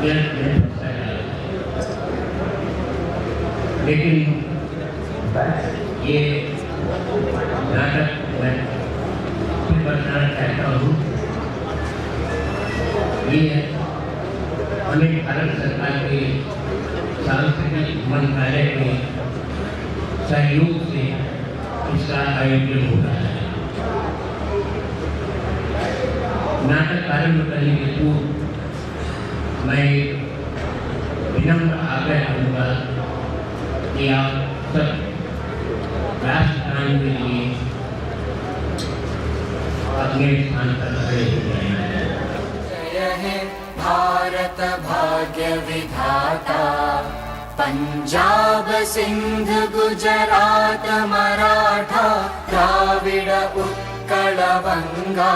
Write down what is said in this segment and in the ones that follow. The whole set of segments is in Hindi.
व्यर्थ में फंसाया। लेकिन ये नाटक मैं फिर बताना चाहता हूँ, ये हमें भारत सरकार के सांस्कृतिक मंत्रालय के सहयोग से इसका आयोजन हो रहा है। नाटक आरंभ करने के पूर्व मैं विनम्र आग्रह करूँगा कि आप सब राष्ट्रगान के लिए अपने स्थान पर खड़े हो जाएं। जय हे भारत भाग्य विधाता, पंजाब सिंध गुजरात मराठा द्राविड उत्कल बंगा,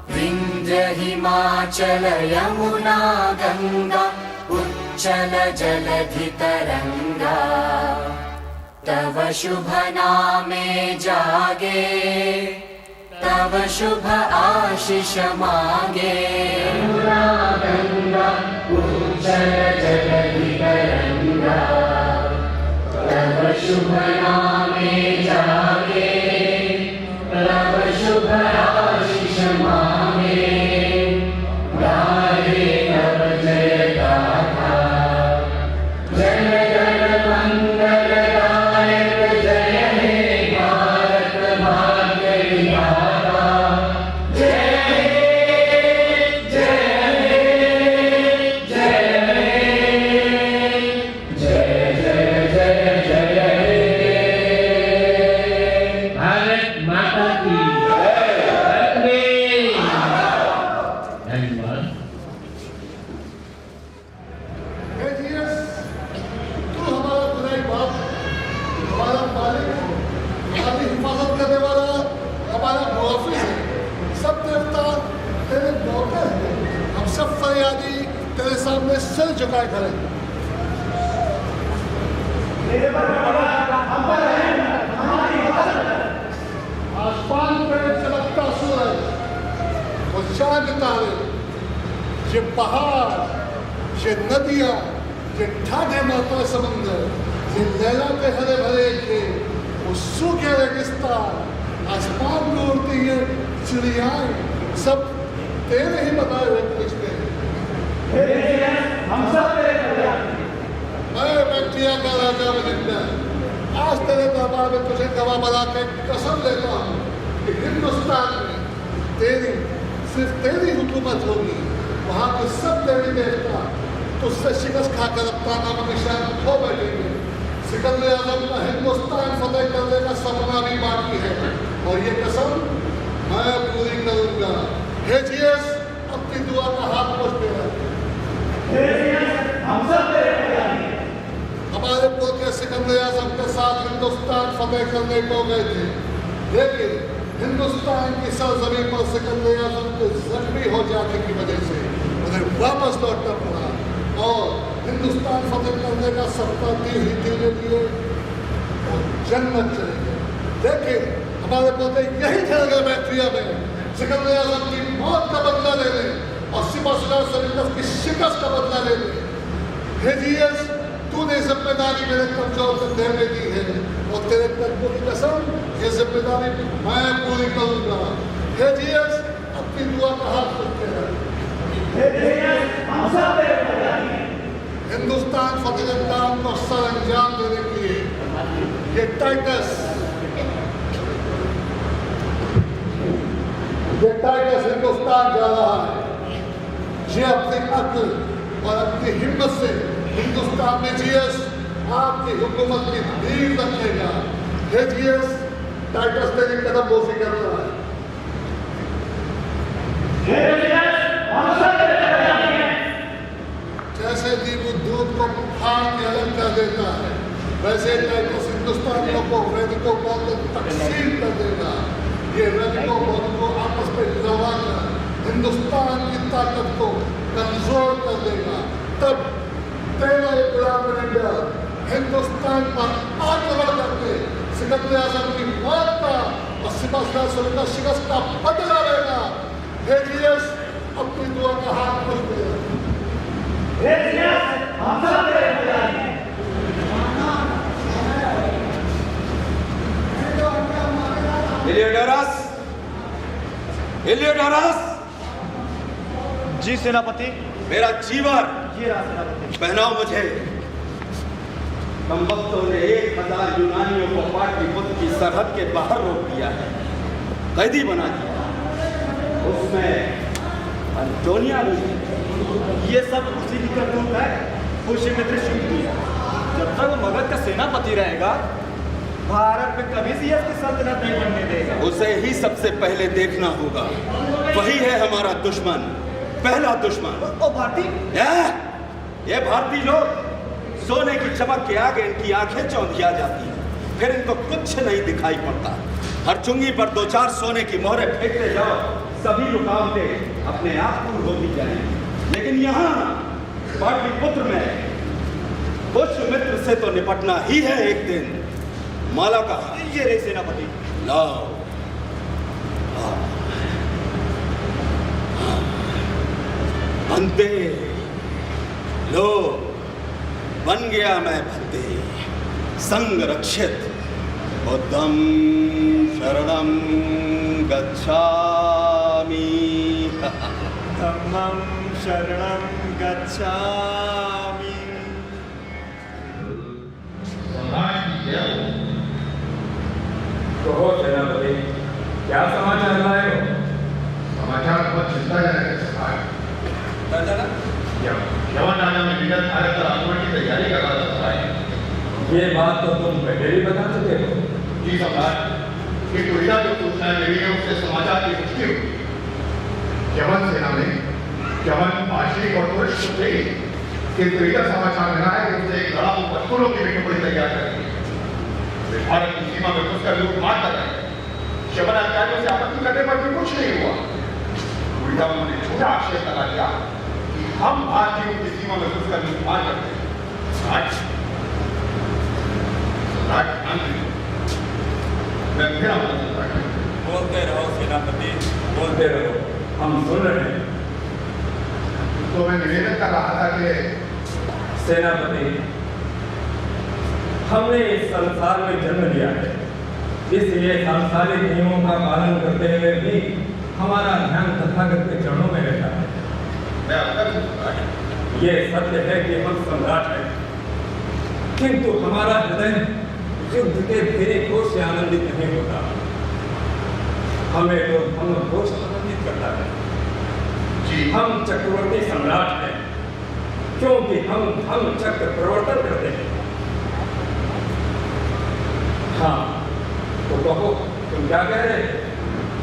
विंध्य हिमाचल यमुना गंगा उच्चल जलधि तरंगा, तव शुभ नामे जागे, तव शुभ आशीष मांगे। यमुना गंगा उच्चल जलधि तरंगा, तव शुभ नामे जागे, तव शुभ आशीष मांगे। गाहे तव जय गाथा, जय जय मंगलदायक, जय हे भारत भाग्य विधाता। जय हे, जय हे, जय हे, जय जय जय जय हे। भारत माता की वंदे। धन्यवाद। तू हमारा खुदाई बाप, हमारा मालिक, हमारी हिफाजत करने वाला, हमारा मुआफिज है। सब देवता तेरे नौकर हैं। हम सब फरियादी तेरे सामने सिर झुकाए खड़े हैं। आसमान पे चमकता सूरज, वो चांद तारे, ये पहाड़, ये नदियाँ, ये ठाठे माता समंदर, ये लैला के हरे भरे खेत, वो सूखे रेगिस्तान, आसमान में उड़ती ये चिड़ियाएं, सब तेरे ही बनाए हुए रिश्ते हैं। हम सब तेरे मैं बैक्टीरिया का राजा मनिंदा, आज तेरे दरबार में तुझे गवाह बना के कसम लेता हूँ कि हिंदुस्तान में तेरी, सिर्फ तेरी हुकूमत होगी। वहाँ के सब देवी देवता तुझसे शिकस्त खाकर अपना नाम निशान खो बैठेंगे। सिकंदर आजम का हिंदुस्तान फतेह करने का सपना भी बाकी है, और ये कसम मैं पूरी करूँगा। हे जीएस, अपनी दुआ का हाथ पहुँचते हैं। हम सब तेरे हमारे पोते सिकंदर आजम के साथ हिंदुस्तान फतेह करने को गए थे, लेकिन हिंदुस्तान की सरजमीन पर सिकंदर आजम के जख्मी हो जाने की वजह से उन्हें वापस लौटना पड़ा और हिंदुस्तान फतेह करने का सपना दिल ले लिए और जन्नत चले गए। लेकिन हमारे पोते यही ठहर गए बैक्टीरिया में, सिकंदर आजम की मौत का बदला ले लें और सिपह सलार की शिकस्त का बदला ले लें। हे जीएस, तूने जिम्मेदारी मेरे कमजोर कंधे में दी है और तेरे कदमों की कसम ये जिम्मेदारी मैं पूरी करूंगा। हे जीएस, अपनी दुआ का हाथ रखते हैं। हिंदुस्तान फतेह काम को सर अंजाम देने के लिए ये टाइटस हिंदुस्तान जा रहा है। ये अपनी अक्ल और अपनी हिम्मत से हिंदुस्तान में जीएस आपकी हुकूमत की नींव रखेगा। हे जीएस, टाइटस तेरी कदम बोसी करता है। जैसे नींबू दूध को फाड़ के अलग कर देता है, वैसे टाइटस हिंदुस्तानियों को वैदिकों को तकसीम कर देगा। ये वैदिकों को आपस में लड़ाकर हिंदुस्तान की ताकत को कमजोर कर देगा। तब तेरा ये गुलाम इंडिया हिंदुस्तान पर आक्रमण करके सिकंदर आजम की मौत का और सिपह सलार का शिकस्त का बदला लेगा। हे जीएस, अपनी दुआ का हाथ खोल दिया। लॉरस, जी सेनापति। मेरा जीवर ये रहा सेनापति। पहनाओ मुझे। कमबख्तों ने 1000 यूनानियों को पाटलिपुत्र की सरहद के बाहर रोक दिया है, कैदी बना दिया, उसमें अंटोनिया भी है। ये सब उसी की करतूत है, पुष्यमित्र शुभ की। जब तक वो मगध का सेनापति रहेगा, भारत में कभी भी इसकी सल्तनत नहीं बनने देगा। उसे ही सबसे पहले देखना होगा। वही है हमारा दुश्मन, पहला दुश्मन। ओ भारती, ये भारतीय लोग सोने की चमक के आगे इनकी आंखें चौंधिया जाती हैं, फिर इनको कुछ नहीं दिखाई पड़ता। हर चुंगी पर 2-4 सोने की मोहरें फेंकते जाओ, सभी रुकावटें अपने आप दूर होती जाएंगी। लेकिन यहाँ पाटलिपुत्र में पुष्यमित्र से तो निपटना ही है एक दिन। माला का ये रे सेनापति। लाओ। अंते लो, बन गया मैं भक्ति संग रक्षित, बुद्धं शरणं गच्छामि। धम्मं शरणं गच्छामि। तो हो सेनापति, क्या समाचार लाए हो? समाचार बहुत चिंताजनक है सरकार। यवन राजा में विगत भारत पर आक्रमण की तैयारी कर रहा था सरकार। ये बात तो तुम पहले भी बता चुके हो। जी सम्राट, कि टुरिया जो सूचनाएं मिली है उससे समाचार की पुष्टि हुई। यवन सेना में यवन पाशविक और तुरस्क थे, किंतु यह समाचार मिला है कि उसे एक लड़ाकू पत्थरों की भी टुकड़ी तैयार करेंगे। वे भारत की सीमा में घुसकर लूटमार कर रहे हैं। यवन अधिकारियों से आपत्ति करने पर भी कुछ नहीं हुआ। उल्टा उन्होंने झूठा आक्षेप लगा दिया कि हम भारतीयों की सीमा में घुसकर लूटमार करते हैं। आज मैं फिर आपको चलता हूं। बोलते रहो सेनापति, बोलते रहो, हम सुन रहे हैं। तो मैं निवेदन कर रहा था कि सेनापति, हमने इस संसार में जन्म लिया है, इसलिए सांसारिक नियमों का पालन करते हुए भी हमारा ध्यान तथागत के चरणों में रहता है। मैं अवगत ये सत्य है कि हम सम्राट हैं, किंतु हमारा हृदय युद्ध के फेरे घोष से आनंदित नहीं होता। हमें तो धर्म घोष आनंदित करता है। जी हम चक्रवर्ती सम्राट हैं, क्योंकि हम धर्म चक्र प्रवर्तन करते हैं। हाँ, तो कहो, तुम क्या कह रहे हैं?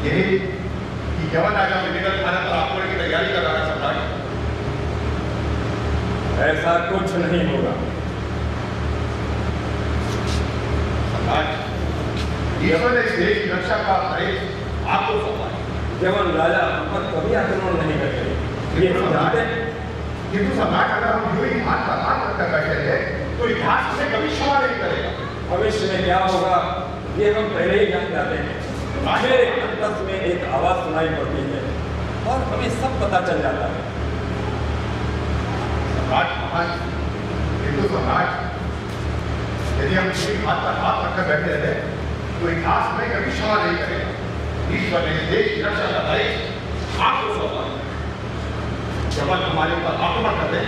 यही कि यवन राजा में विगत भारत पर आक्रमण की तैयारी कर रहा है सम्राट। ऐसा कुछ नहीं होगा। ईश्वर ने इस देश की रक्षा का दायित्व आपको सौंपा है। यवन राजा हम पर कभी आक्रमण नहीं करेंगे, ये हम जानते हैं। किंतु सम्राट अगर हम यूं ही हाथ पर हाथ रखकर बैठे रहे तो इतिहास उसे कभी क्षमा नहीं करेगा। भविष्य में क्या होगा ये हम पहले ही जान जाते हैं। मेरे अंतस में एक आवाज सुनाई पड़ती है और हमें सब पता चल जाता है। सम्राट महान, किंतु सम्राट यदि हम किसी हाथ पर हाथ रखकर बैठे रहे तो इतिहास में कभी क्षमा नहीं करेगा। ईश्वर ने देश की रक्षा का दायित्व आपको सौंपा है। जब हमारे ऊपर आक्रमण कर दे,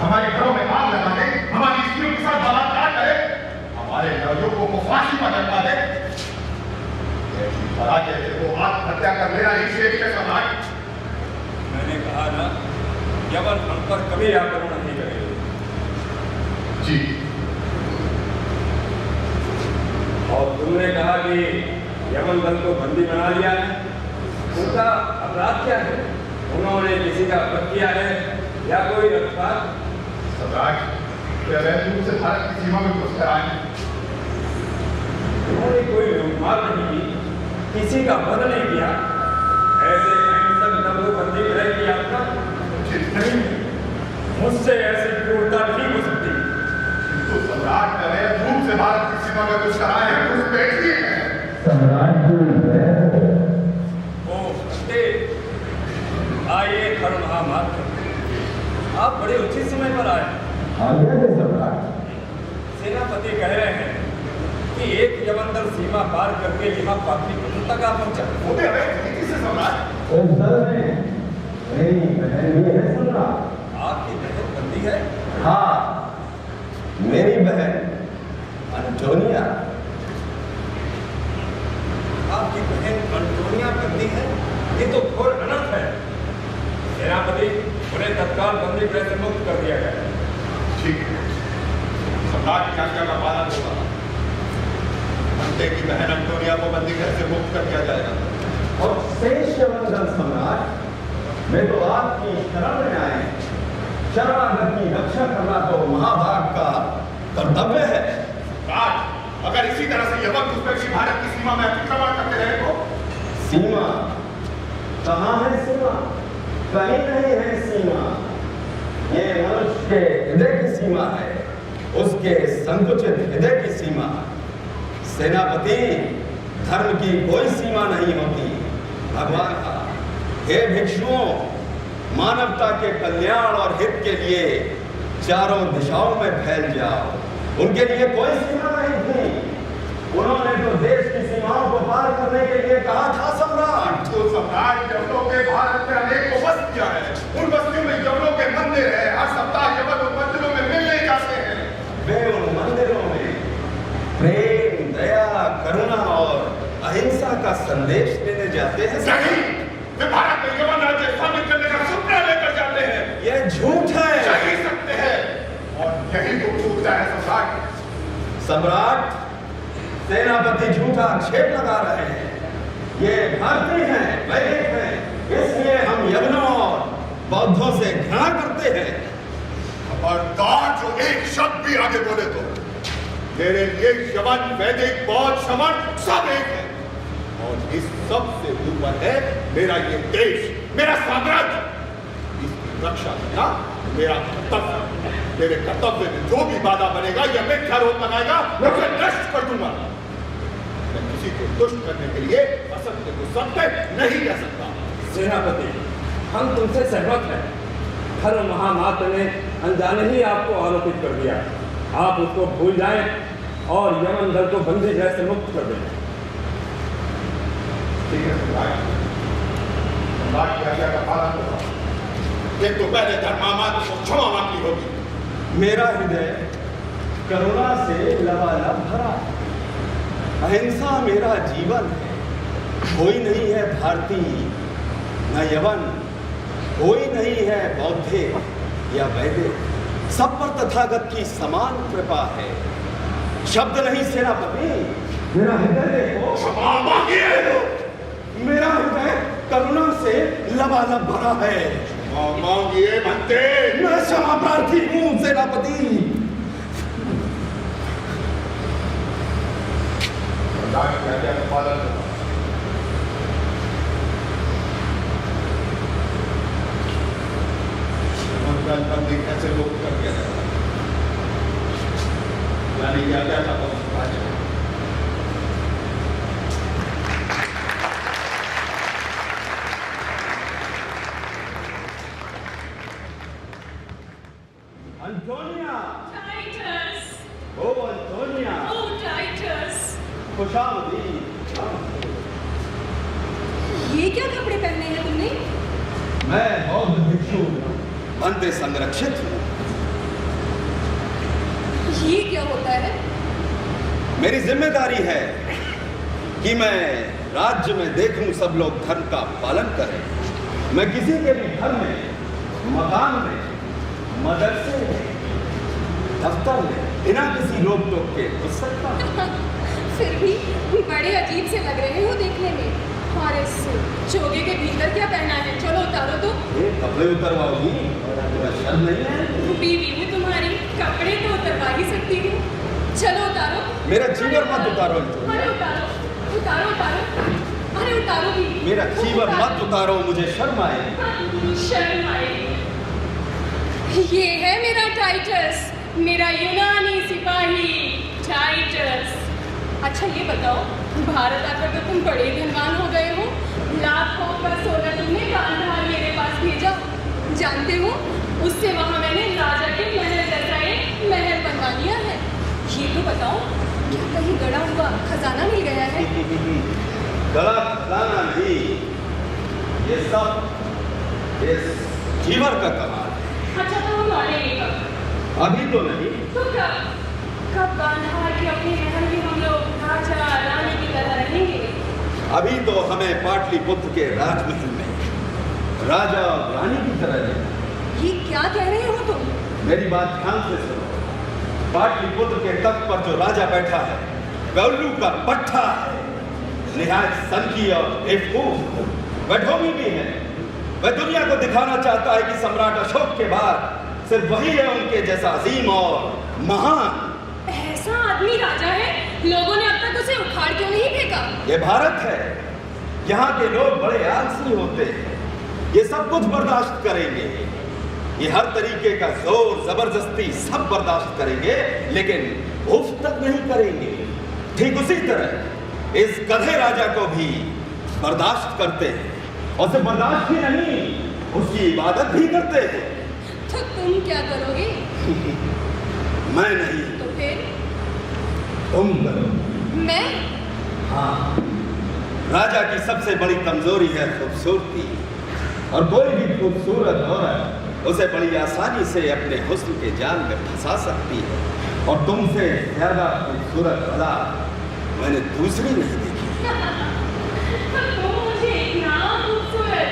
हमारे घरों में आग लगा दे, हमारी स्त्रियों के साथ बलात्कार करे, हमारे नवयुवकों को फांसी पर लटका दे, पराजय से वो आत्महत्या कर लेना ही श्रेष्ठ है सम्राट। मैंने कहा ना, यवन हम पर कभी आक्रमण नहीं करेंगे। जी और तुमने कहा कि यमन दल को बंदी बना लिया है, उनका अपराध क्या है? उन्होंने किसी का अपराध किया है या कोई अपराध? सम्राट वे अवैध रूप से भारत की सीमा में घुसकर आए हैं। उन्होंने कोई लूटमार नहीं की, किसी का वध नहीं किया। ऐसे अहिंसक दंगोबंदी ग्रह की यात्रा नहीं, मुझसे ऐसी क्रूरता नहीं हो सकती। तो सम्राट वे अवैध रूप से भारत की सीमा में घुसकर आए हैं, कुछ बैठ ही है। आइए खड़ महामात्र, आप बड़े उचित समय पर आए। सेनापति कह रहे हैं कि एक यवन दल सीमा पार करके यहाँ पाटलिपुत्र तक आ पहुंचा। वो भी अवैध रीति से सम्राट। उस दल में मेरी बहन भी है सम्राट। आपकी बहन बंदी है? हाँ, मेरी बहन अंटोनिया। आपकी बहन अंटोनिया बंदी है? ये तो घोर अनर्थ है। सेनापति, उन्हें तत्काल बंदी गृह से मुक्त कर दिया गया है। ठीक है, सम्राट की आज्ञा का पालन होगा। अंते की बहन अंटोनिया को बंदी घर से मुक्त कर दिया जाएगा। और शेष यमन सम्राट, वे तो आपकी शरण में आए। शरणागत की रक्षा करना तो महाभाग का कर्तव्य है। राज, अगर इसी तरह से यमन घुसपैठी भारत की सीमा में अतिक्रमण करते रहे तो? सीमा कहाँ है? सीमा कहीं नहीं है। सीमा ये मनुष्य के हृदय की सीमा है, उसके संकुचित हृदय की सीमा। सेनापति, धर्म की कोई सीमा नहीं होती। भगवान का, हे भिक्षुओं, मानवता के कल्याण और हित के लिए चारों दिशाओं में फैल जाओ। उनके लिए कोई सीमा नहीं थी। उन्होंने तो देश की सीमाओं को पार करने के लिए कहा था सम्राट। तो सम्राट यवनों के भारत में अनेक बस्तियां हैं। उन बस्तियों में यवनों के मंदिर है। हर सप्ताह यवन उन मंदिरों में मिलने जाते हैं। वे उन मंदिरों में प्रेम, दया, करुणा और अहिंसा का संदेश देने जाते हैं। नहीं, वे भारत में यवन राज्य स्थापित करने का सपना लेकर जाते हैं। यह झूठ है। सही सकते हैं, और यही तो टूटता है सम्राट। सम्राट, सेनापति झूठा आक्षेप लगा रहे हैं। ये भारतीय हैं, वैदिक हैं, इसलिए हम यवनों और बौद्धों से घृणा करते हैं। खबरदार, जो एक शब्द भी आगे बोले तो मेरे लिए यवन, वैदिक, बौद्ध, श्रमण सब एक है। और इस सब से ऊपर है मेरा ये देश, मेरा साम्राज्य। इसकी रक्षा करना मेरा कर्तव्य। मेरे कर्तव्य में जो भी बाधा बनेगा या मिथ्यारोप लगाएगा, मैं उसे नष्ट कर दूंगा। मैं किसी को दुष्ट करने के लिए असत्य को सत्य नहीं कह सकता। सेनापति, हम तुमसे सहमत हैं। धर्म महामात्र ने अनजाने ही आपको आरोपित कर दिया। आप उसको भूल जाएं और यमन दल को बंदी गृह से मुक्त कर दें। ठीक है सम्राट, सम्राट की आज्ञा का पालन होगा। किंतु पहले धर्मामात्र को क्षमा मांगनी होगी। मेरा हृदय करुणा से लबालब भरा है। अहिंसा मेरा जीवन है। कोई नहीं है भारतीय न यवन, कोई नहीं है बौद्धे या वैदिक। सब पर तथागत की समान कृपा है। शब्द नहीं सेनापति, मेरा हृदय देखो। क्षमा मांगिए। मेरा हृदय करुणा से लबालब भरा है। क्षमा मांगिए बनते। मैं क्षमा प्रार्थी हूँ सेनापति। सम्राट की आज्ञा का पालन होगा। यमन बंदी कैसे मुक्त कर दिया जाएगा? यानी कि आज्ञा का पालन होगा। अंटोनिया, Titus! ओ अंटोनिया, Oh, Titus! खुशामदीद। ये क्या कपड़े पहने हैं तुमने? मैं बौद्ध भिक्षु वन से संरक्षित हूँ। ये क्या होता है? मेरी जिम्मेदारी है कि मैं राज्य में देखूं सब लोग धर्म का पालन करें। मैं किसी के भी घर में, मकान में, मदरसे में, दफ्तर में बिना किसी रोक टोक के घुस सकता हूं। फिर भी बड़े अजीब से लग रहे हो देखने में। और इस चोगे के भीतर क्या पहना है? चलो उतारो तो। ये कपड़े उतरवाओगी? तुम्हें शर्म नहीं है? बीवी हूँ तुम्हारी, कपड़े तो उतरवा ही सकती हूँ। चलो उतारो। मेरा जीवर मत उतारो। अरे उतारो, उतारो, उतारो। अरे उतारो भी। मेरा जीवर मत उतारो, मुझे शर्म आए। शर्म आएगी। ये है मेरा टाइटस, मेरा यूनानी सिपाही टाइटस। अच्छा ये बताओ, भारत आकर तो तुम बड़े धनवान हो गए हो। लाखों का सोना तुमने गांधार मेरे पास भेजा। जानते हो, उससे वहाँ मैंने राजा के महल जैसा एक महल बनवा लिया है। ये तो बताओ, क्या कहीं गड़ा हुआ खजाना मिल गया है? गला खजाना नहीं, ये सब इस जीवर का कमाल है। अच्छा तो हम लौटेंगे कब? अभी तो नहीं, तो कब गांधार के अपने महल में हम लोग राजा रानी की तरह रहेंगे? अभी तो हमें पाटलिपुत्र के राजमहल में राजा और रानी की तरह रहना। ये क्या कह रहे हो तुम? मेरी बात ध्यान से सुनो। पाटलिपुत्र के तख्त पर जो राजा बैठा है वह उल्लू का पट्टा है, निहायत सनकी और बेवकूफ। वह ढोंगी भी है। वह दुनिया को दिखाना चाहता है कि सम्राट अशोक के बाद सिर्फ वही है उनके जैसा अजीम और महान। ऐसा आदमी राजा है, लोगों ने अब तक उसे उखाड़ क्यों नहीं फेंका? ये भारत है, यहाँ के लोग बड़े आलसी होते हैं। ये सब कुछ बर्दाश्त करेंगे, ये हर तरीके का जोर जबरदस्ती सब बर्दाश्त करेंगे, लेकिन उफ तक नहीं करेंगे। ठीक उसी तरह इस गधे राजा को भी बर्दाश्त करते हैं, और सिर्फ बर्दाश्त ही नहीं, उसकी इबादत भी करते हैं। तो तुम क्या करोगे? मैं नहीं, तो फिर तुम करो। मैं? हाँ, राजा की सबसे बड़ी कमजोरी है खूबसूरती, और कोई भी खूबसूरत औरत उसे बड़ी आसानी से अपने हुस्न के जाल में फंसा सकती है, और तुमसे ज्यादा खूबसूरत भला मैंने दूसरी नहीं देखी। तुम मुझे इतना खूबसूरत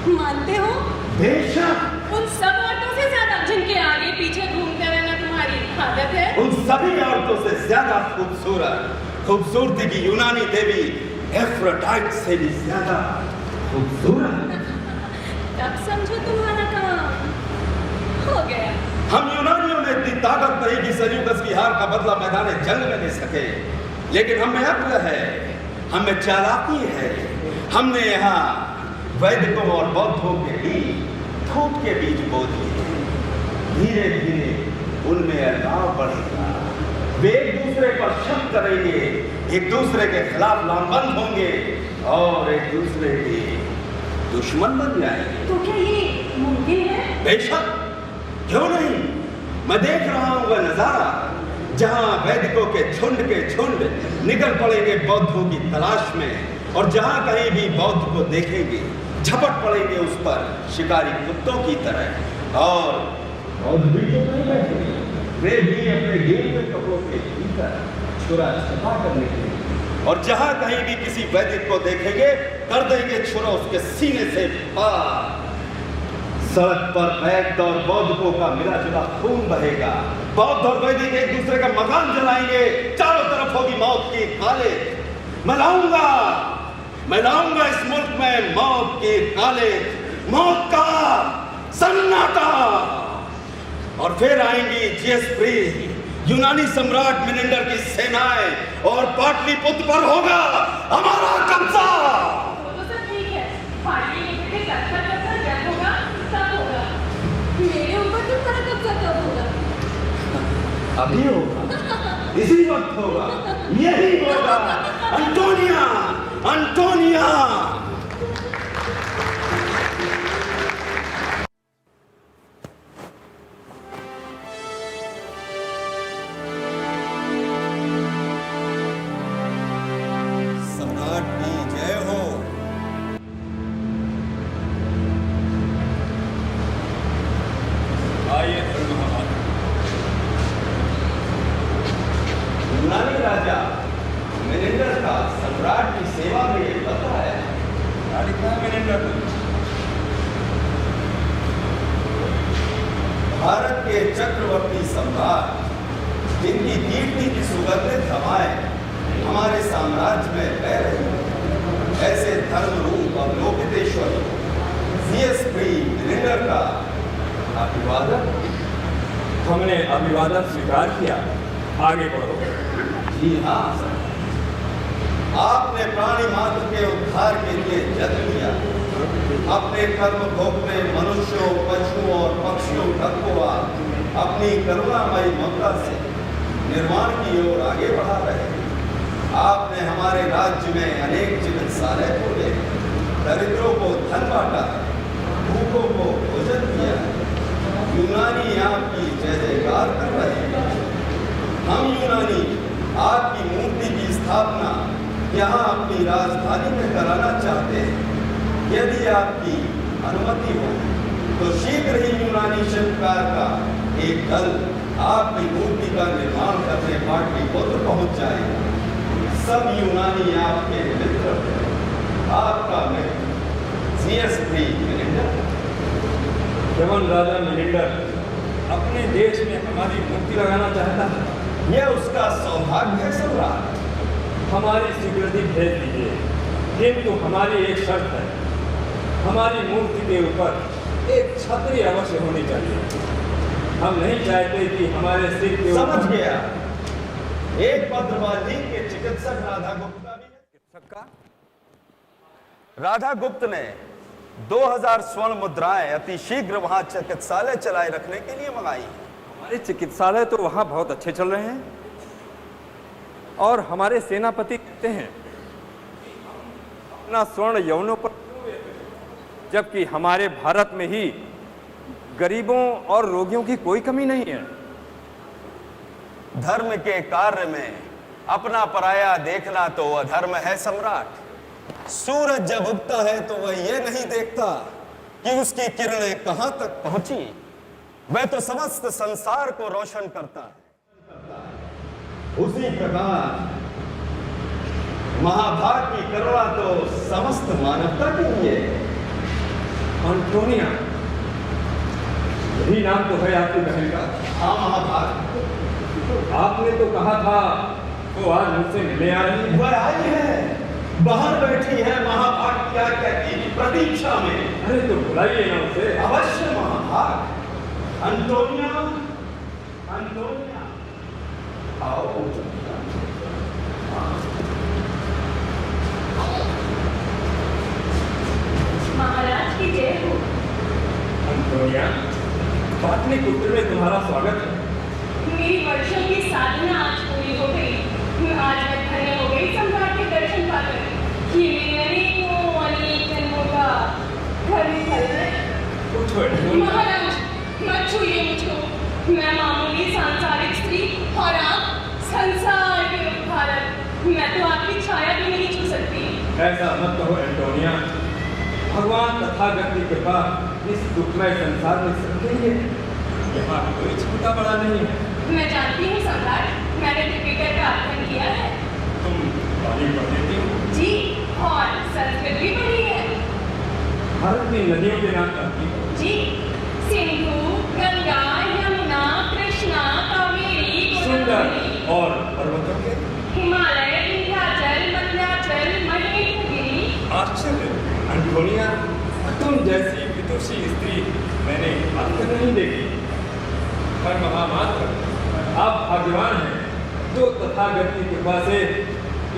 मानते हो? बेशक, उन सब औरतों से ज्यादा जिनके आगे पीछे घूमते रहना तुम्हारी आदत है। उन सभी औरतों से ज्यादा खूबसूरत, खूबसूरती की यूनानी देवी एफ्रोडाइट से भी ज्यादा खूबसूरत। तब समझो तुम्हारा काम हो गया। हम यूनानियों में इतनी ताकत नहीं कि सेल्यूकस की हार का बदला मैदान जंग में ले सके, लेकिन हम में अक्ल है, हम में चालाकी है। हमने यहाँ वैदिकों और बौद्धों के बीच फूट के बीज बो दिए। धीरे धीरे उनमें अलगाव बढ़ेगा, वे एक दूसरे पर शक करेंगे, एक दूसरे के खिलाफ लामबंद होंगे और एक दूसरे के दुश्मन बन जाएंगे। तो क्या ये मुमकिन है? बेशक, क्यों नहीं। मैं देख रहा हूं वह नजारा जहां वैदिकों के झुंड निकल पड़ेंगे बौद्धों की तलाश में, और जहां कहीं भी बौद्ध को देखेंगे झपट पड़ेंगे उस पर शिकारी कुत्तों की तरह। और बौद्ध भी तो नहीं बैठेंगे, वे भी अपने गेरुए कपड़ों के भीतर छुरा छपा करने के लिए, और जहां कहीं भी किसी वैदिक को देखेंगे कर देंगे छुरा उसके सीने से पार। सड़क पर वैद्य और बौद्धों का मिला जुला खून बहेगा। बौद्ध और वैदिक एक दूसरे का मकान जलाएंगे, चारों तरफ होगी मौत की काले। मैं लाऊंगा इस मुल्क में मौत की काले, मौत का सन्नाटा। और फिर आएंगी जीएसप्री, यूनानी सम्राट मिनेंडर की सेनाएं, और पाटलिपुत्र पर होगा हमारा कब्जा। तो सब ठीक है, पाटलिपुत्र के कत्ल जब होगा तब होगा। मेरे ऊपर तुम्हारा कब्जा कब होगा? अभी होगा, इसी वक्त होगा, यही होगा। अंटोनिया, अंटोनिया। सम्राट की जय हो। आइए यूनानी राजा मिनेंडर का सम्राट की सेवा में ये पता है। भारत के चक्रवर्ती सम्राट जिनकी कीर्ति की सुगंधित हवाएं हमारे साम्राज्य में बह रही हैं, ऐसे धर्मरूप और लोकहितेश्वर जीएसप्री मिनेंडर का अभिवादन। हमने अभिवादन स्वीकार किया, आगे बढ़ो। जी हाँ सर, आपने प्राणी मात्र के उद्धार के लिए जन्म लिया। अपने कर्म भोगते मनुष्यों, पशुओं और पक्षियों तक को आप अपनी करुणामयी ममता से निर्माण की ओर आगे बढ़ा रहे हैं। आपने हमारे राज्य में अनेक चिकित्सालय खोले, दरिद्रों को धन बांटा, भूखों को भोजन किया। यूनानी आपकी जय जयकार कर रहे हैं। हम यूनानी आपकी मूर्ति की स्थापना यहाँ अपनी राजधानी में कराना चाहते हैं। यदि आपकी अनुमति हो तो शीघ्र ही यूनानी शिल्पकार का एक दल आपकी मूर्ति का निर्माण करने पाटलिपुत्र पहुंच जाएगा। सब यूनानी आपके मित्र हैं। आपका मित्र CSP मिलिंडर। यमन राजा मिलिंडर अपने देश में हमारी मूर्ति लगाना चाहता है। यह उसका सौभाग्य है सम्राट। हमारी स्वीकृति भेज दीजिए, किंतु हमारी एक शर्त है, हमारी मूर्ति के ऊपर एक छतरी अवश्य होनी चाहिए। हम नहीं चाहते कि हमारे सिर के समझ गया। एक पत्रवादी के चिकित्सक राधा गुप्ता भी है। चिकित्सक का राधा गुप्त ने 2000 स्वर्ण मुद्राएं अति शीघ्र वहां चिकित्सालय चलाए रखने के लिए मंगाई। हमारे चिकित्सालय तो वहां बहुत अच्छे चल रहे हैं और हमारे सेनापति कहते हैं अपना स्वर्ण यौनों पर, जबकि हमारे भारत में ही गरीबों और रोगियों की कोई कमी नहीं है। धर्म के कार्य में अपना पराया देखना तो अधर्म है सम्राट। सूरज जब उगता है तो वह यह नहीं देखता कि उसकी किरणें कहां तक पहुंची, वह तो समस्त संसार को रोशन करता है। उसी प्रकार महाभारत की करुणा तो समस्त मानवता के लिए। एंटोनिया, यही नाम तो है आपकी बहन का? हाँ महाभारत। आपने तो कहा था वो आज मुझसे मिलने आ रही है। वह आई है, बाहर बैठी है महाभारत की आज्ञा की प्रतीक्षा में। अरे तो बुलाइए ना उसे। अवश्य महाभारत। एंटोनिया, एंटोनिया आओ। महाराज की जय हो। एंटोनिया, पाटलिपुत्र में तुम्हारा स्वागत है। मेरी वर्षों की साधना आज पूरी हो गई। आज मैं धन्य हो गई सम्राट के दर्शन पाकर। ये मेरे अनेक जन्मों का घर ही फल है। उठो एंटोनिया। महाराज मत छूइए मुझको। मैं मामूली सांसारिक स्त्री और आप संसार के उपहारक। मैं तो आपकी छाया भी नहीं छू सकती। ऐसा मत कहो एंटोनिया। भगवान तथागत की कृपा इस दुखमय संसार में सबके लिए। यहाँ कोई छोटा बड़ा नहीं है। मैं जानती हूँ सम्राट, मैंने त्रिपिटक का अध्ययन किया है। तुम बाली पढ़ लेती हो? जी, और संस्कृत भी पढ़ी है। भारत की नदियों के नाम जानती हो? जी, सिंधु, गंगा, यमुना, कृष्णा, कावेरी, सुंदर। गोदावरी। और पर्वतों के? हिमालय, विंध्याचल, मध्याचल, महेंद्रगिरी। आश्चर्य। एंटोनिया, तुम जैसी विदुषी स्त्री मैंने अब तक नहीं देखी। हर महामात्र आप भाग्यवान हैं जो तथागत की कृपा से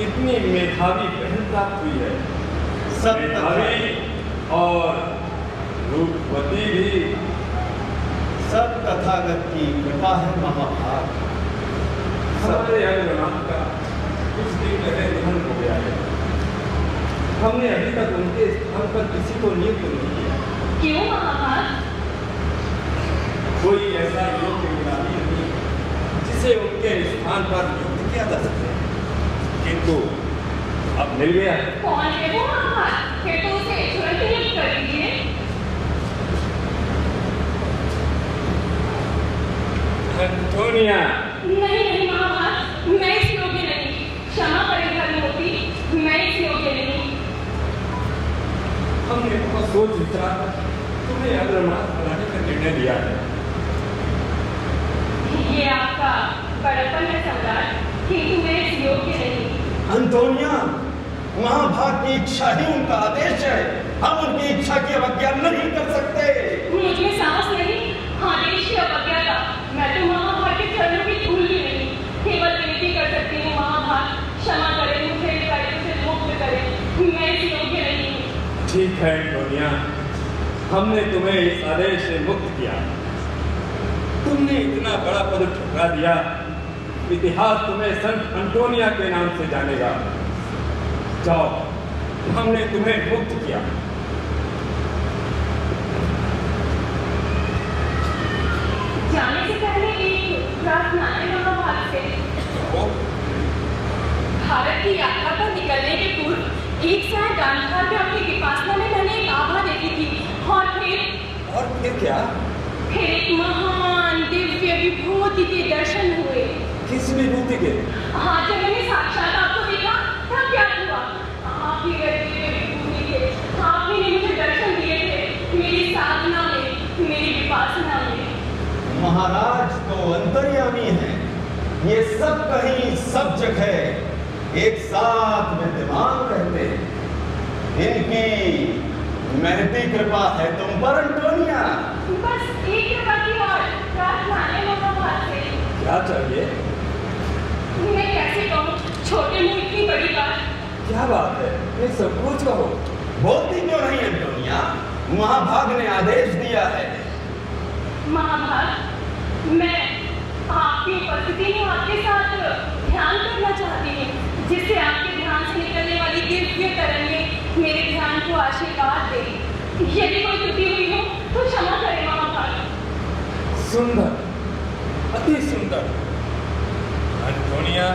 इतनी मेधावी बहन प्राप्त हुई है। मेधावी और रूपवती भी। सब तथागत की कृपा है महाभारत। हमारे अग्रनाथ का कुछ दिन पहले निधन हो गया है। हमने अभी तक उनके स्थान पर किसी को नियुक्त नहीं किया। क्यों महाभारत? कोई ऐसा योग्य यूनानी नहीं जिसे उनके स्थान पर नियुक्त किया जा सके, किंतु अब मिल गया है। कौन है वो महाभारत? फिर तो उसे तुरंत नियुक्त कर दीजिए। एंटोनिया। नहीं नहीं महाभारत, मैं इस योग्य नहीं। क्षमा करें धर्ममूर्ति, मैं इस योग्य नहीं। हमने बहुत सोच विचार कर तुम्हें अग्रनाथ बनाने का निर्णय लिया है। ये आपका बड़प्पन है सम्राट, किंतु मैं इस योग्य नहीं। एंटोनिया, महाभारत की इच्छा ही उनका आदेश है। हम उनकी इच्छा की अवज्ञा नहीं कर सकते। मुझ में साहस नहीं, आदेश की अवज्ञा का। मैं तो महाभारत के चरणों की धूल भी नहीं। केवल विनती कर सकती हूँ महाभारत, क्षमा करें, मुझे इस कार्य से मुक्त करें। मैं इस योग्य नहीं हूँ। ठीक है एंटोनिया, हमने तुम्हें इस आदेश से मुक्त किया। तुमने इतना बड़ा पद ठुकरा दिया, इतिहास तुम्हें संत एंटोनिया के नाम से जानेगा। जाओ, हमने तुम्हें मुक्त किया। जाने से पहले एक प्रार्थना है महाभारत से। भारत की यात्रा पर निकलने के पूर्व एक साथ गांधार में अपनी विपासना में मैंने एक फिर क्या? फिर एक महान दिव्य विभूति के दर्शन हुए। किस विभूति के? हाँ, जब मैंने साक्षात आपको देखा तब क्या हुआ? आप ही गए दिव्य विभूति के, आप ही ने मुझे दर्शन दिए थे मेरी साधना में, मेरी विपासना में। महाराज तो अंतर्यामी हैं, ये सब कहीं सब जगह एक साथ विद्यमान रहते हैं। इनकी महती कृपा है तुम पर अंटोनिया। बस एक कृपा की और प्रार्थना है महाभारत से। क्या चाहिए? मैं कैसे कहूँ, छोटे मुंह इतनी बड़ी बात। क्या बात है? ये सब कुछ कहो। बोलती क्यों नहीं अंटोनिया? महाभाग ने आदेश दिया है। महाभाग, मैं आपकी उपस्थिति में आपके साथ ध्यान करना चाहती हूँ, जिससे आपके ध्यान से निकलने वाली दिव्य तरंगें मेरे ध्यान को आशीर्वाद दे। यदि कोई त्रुटि हुई हो तो क्षमा करें महाभाग। सुंदर, अति सुंदर। अंटोनिया,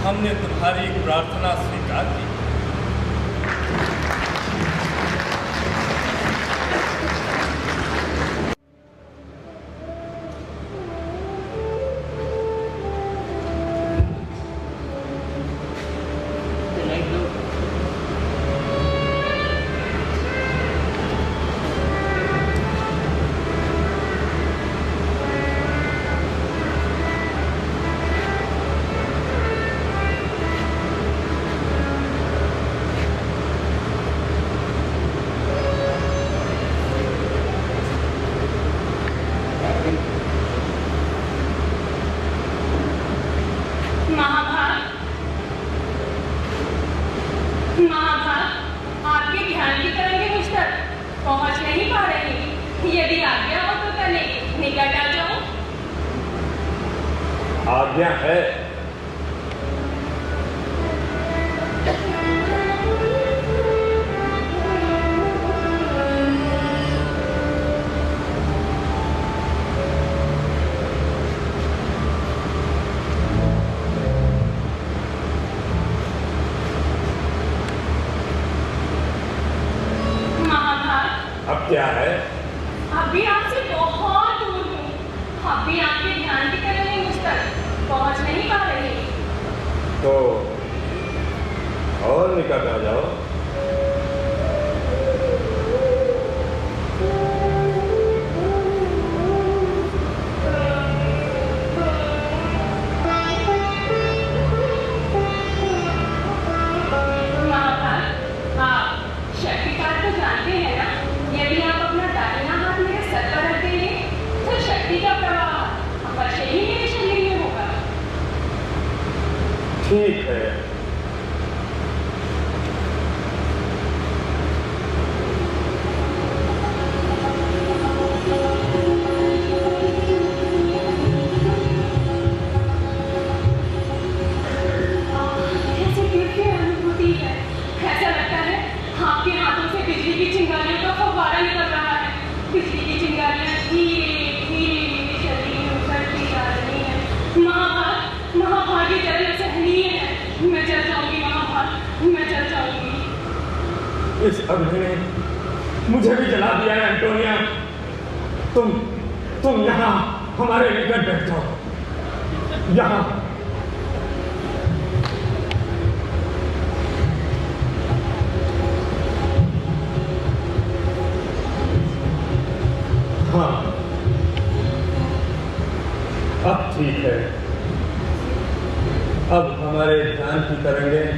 हमने तुम्हारी प्रार्थना स्वीकार की। आज्ञा है। अब क्या है? अभी आपसे बहुत दूर हूँ, अभी आपके ध्यान की तरह मुझ तक पहुँच नहीं पा रही। तो और निकट आ जाओ। ठीक है। ऐसा लगता है आपके हाथों से बिजली की चिंगारियों का फव्वारा निकल रहा है। बिजली की चिंगारियां धीरे धीरे चलती उतरती जा रही हैं। महाभागी जल सहनीय है। मैं चल जाऊंगी महाभाग, मैं चल जाऊंगी। इस अग्नि ने मुझे भी जला दिया है अंटोनिया। तुम यहाँ हमारे निकट बैठ जाओ। यहाँ हाँ, अब ठीक है। अब हमारे ध्यान की तरंगें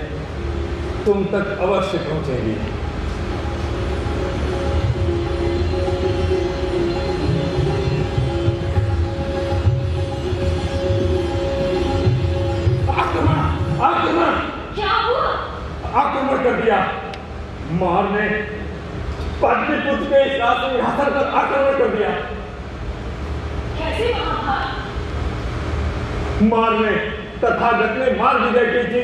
तुम तक अवश्य पहुंचेंगी। आक्रमण! क्या हुआ? आक्रमण कर दिया। मार ने पाटलिपुत्र के इस सिंहासन पर आक्रमण कर दिया। कैसे महाभाग? मार ने तथागत ने मार विजय की थी।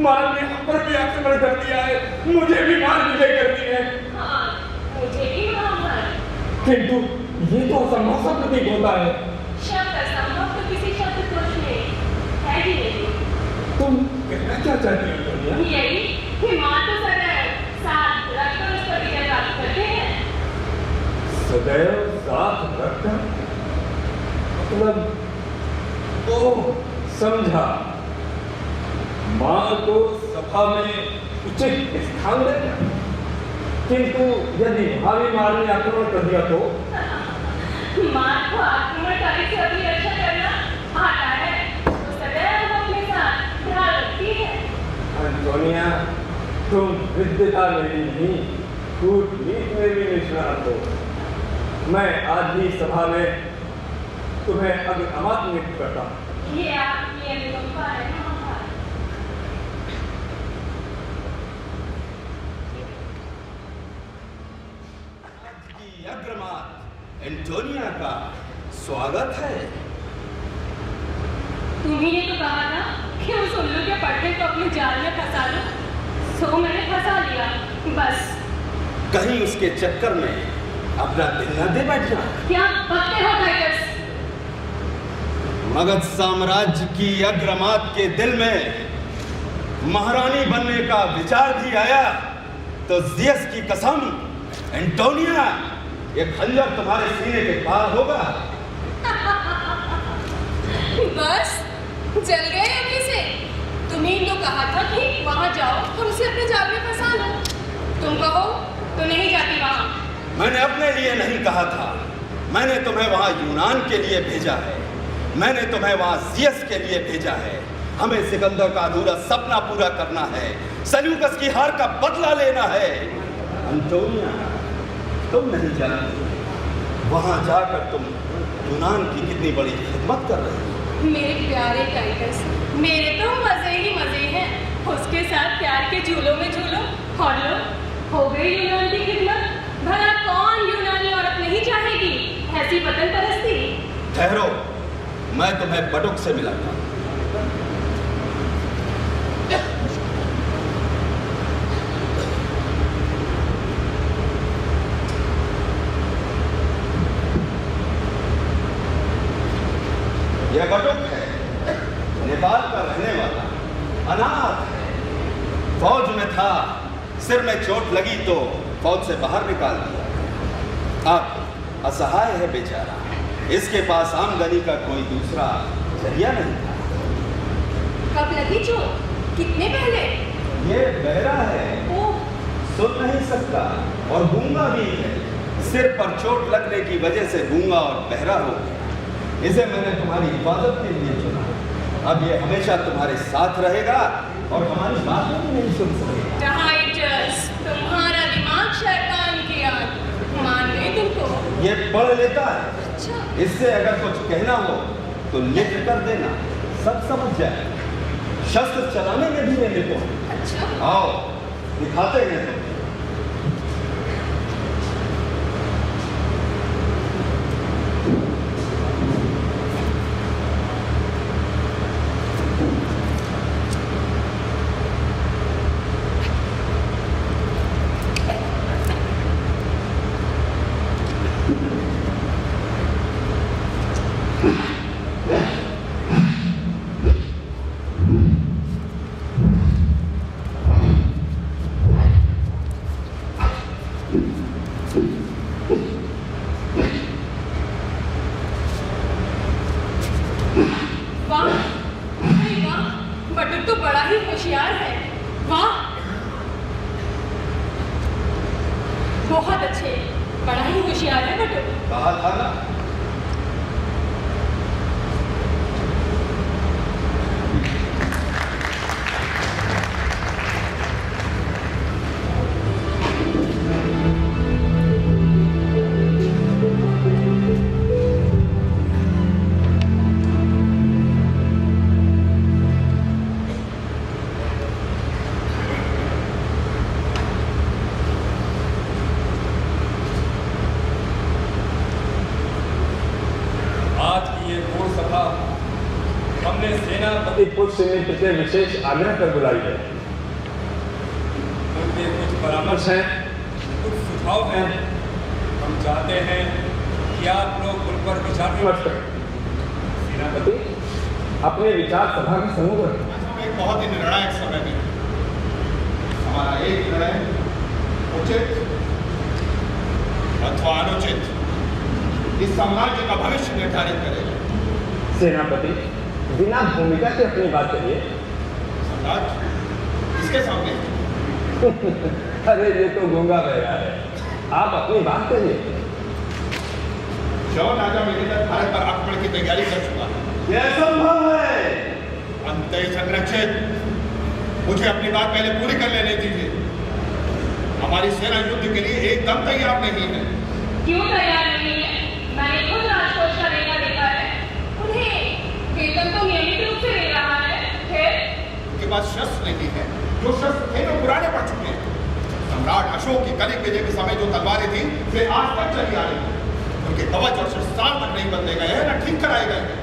मार ने हम पर भी आक्रमण कर दिया है। मुझे भी मार विजय कर दी है। हाँ, मुझे भी महाभाग। किंतु ये तो असंभव सा प्रतीत होता है। शब्द असंभव तो किसी शब्द कोश में है ही नहीं। तुम कहना क्या चाहती हो अंटोनिया? यही कि माँ तो सरल साथ रखकर उस पर विजय प्राप्त करते हैं। सदैव साथ रखकर, मतलब ओ समझा, मां को सभा में उचित स्थान देना, किंतु यदि भावी मार ने आक्रमण कर दिया तो मां को आक्रमणकारी से अपनी रक्षा करना आता है, तो सदैव अपने साथ ध्यान रखती है। एंटोनिया, तुम विद्या में भी नहीं, कूटनीति में भी निष्णात हो। मैं आज ही सभा में तुम्हें अग्रमात नियुक्त करता हूँ। ये आपकी अनुकंपा है महाभारत। आज की अग्रमात एंटोनिया का स्वागत है। तुम्ही ने तो कहा था कि उस उल्लू के पट्टे को अपने जाल में फंसा लो, सो मैंने फंसा लिया। बस कहीं उसके चक्कर में अपना दिल न दे बैठना। क्या बकते हो टाइटस? मगध साम्राज्य की अग्रमात के दिल में महारानी बनने का विचार भी आया तो जियस की कसम एंटोनिया, ये खंजर तुम्हारे सीने के पार होगा। बस जल गए अभी से। तुम्हें तो कहा था कि वहां जाओ, हमसे अपने जाल में फंसा लो। तुम कहो तो नहीं जाती वहां। मैंने अपने लिए नहीं कहा था, मैंने तुम्हें वहां यूनान के लिए भेजा है, मैंने तुम्हें वहां जियस के लिए भेजा है। हमें सिकंदर का अधूरा सपना पूरा करना है, सेल्यूकस की हार का बदला लेना है। एंटोनिया, तुम नहीं जानती वहां जाकर तुम यूनान की कितनी बड़ी खिदमत कर रहे हो। मेरे प्यारे टाइटस, मेरे तो मजे ही मजे हैं। उसके साथ प्यार के झूलों में झूलो और लो, हो गई यूनान की खिदमत। भला कौन यूनानी औरत नहीं चाहेगी ऐसी वतन परस्ती? ठहरो, मैं तुम्हें बटुक से मिलाता हूं। यह बटुक है, नेपाल का रहने वाला, अनाथ है, फौज में था, सिर में चोट लगी तो फौज से बाहर निकाल दिया। अब असहाय है बेचारा, इसके पास आमदनी का कोई दूसरा जरिया नहीं था। कब लगी चोट? कितने पहले? ये बहरा है, ओह, सुन नहीं सकता और गूंगा भी है। सिर पर चोट लगने की वजह से गूंगा और बहरा हो गया। इसे मैंने तुम्हारी हिफाजत के लिए चुना। अब ये हमेशा तुम्हारे साथ रहेगा और हमारी बात भी नहीं सुन सकेगा। टाइटस, तुम्हारा दिमाग शैतान की आग, मान गई तुमको। ये पढ़ लेता है, अच्छा, इससे अगर कुछ कहना हो तो लिख कर देना, सब समझ जाए। शस्त्र चलाने में भी मेरे को। अच्छा, आओ दिखाते हैं तुम्हें। वाह, अरे वाह, बटुक तो बड़ा ही होशियार है। वाह, बहुत अच्छे, बड़ा ही होशियार है बटुक। कहा था ना। हमने सेनापति पुष्य मित्र से विशेष आग्रह कर बुलाई है। उनके कुछ परामर्श हैं, कुछ सुझाव हैं। हम चाहते हैं कि आप लोग उन पर विचार विमर्श करें। सेनापति, अपने विचार सभा में समूह रखें। एक बहुत ही निर्णायक समय में हमारा एक निर्णय उचित अथवा अनुचित इस साम्राज्य का भविष्य निर्धारित करेगा। सेनापति, बिना भूमिका के अपनी बात करिए। सम्राट, इसके सामने अरे ये तो गूंगा बहरा है, आप अपनी बात करिए। जॉन राजा मिलिंदर भारत पर आक्रमण की तैयारी कर चुका है। यह संभव है। अंतः संरक्षित, मुझे अपनी बात पहले पूरी कर लेने दीजिए। हमारी सेना युद्ध के लिए एकदम तैयार नहीं है। क्यों तैयार नहीं है? मैंने खुद राजकोष का लेखा देखा है। उन्हें वेतन तो नियमित रूप से मिल रहा है। फिर उनके पास शस्त्र नहीं है, जो शस्त्र थे वो पुराने पड़ चुके हैं। सम्राट अशोक की कलिंग विजय के समय जो तलवारें थी वे आज तक चली आ रही हैं। उनके कवच और शस्त्र साल तक नहीं बदले गए हैं, न ठीक कराए गए हैं।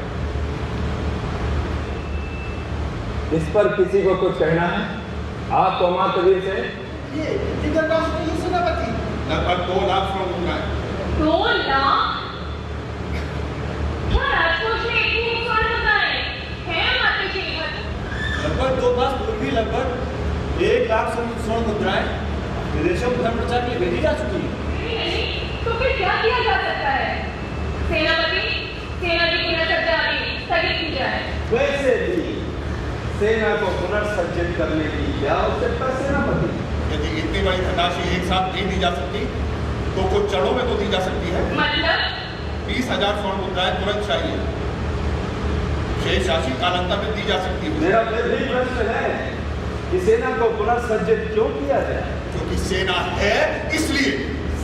इस पर किसी को कुछ कहना है? आप तो मातवीर से ये सेनापति लगभग 2 लाख स्वर्ण मुद्रा है। 2 लाख? क्या राजकोष में इतनी स्वर्ण मुद्राएं हैं माते श्रीमत? लगभग 2 मास पूर्व भी लगभग 1 लाख स्वर्ण मुद्राएं विदेशों में धन प्रचार के लिए भेजी जा चुकी है। तो फिर क्या किया जा सकता है? सेनापति, सेना की पुनर्सज्जा स्थगित की जाए। वैसे भी सेना को पुनर्सज्जित करने की क्या आवश्यकता सेनापति? यदि इतनी बड़ी धनराशि एक साथ नहीं दी जा सकती तो कुछ चरणों में तो दी जा सकती है। मतलब 20,000 स्वर्ण मुद्राएं तुरंत चाहिए। शेष राशि कालांतर में दी जा सकती है। मेरा फिर भी प्रश्न है कि सेना को पुनर्सज्जित क्यों किया जाए? क्योंकि सेना है इसलिए।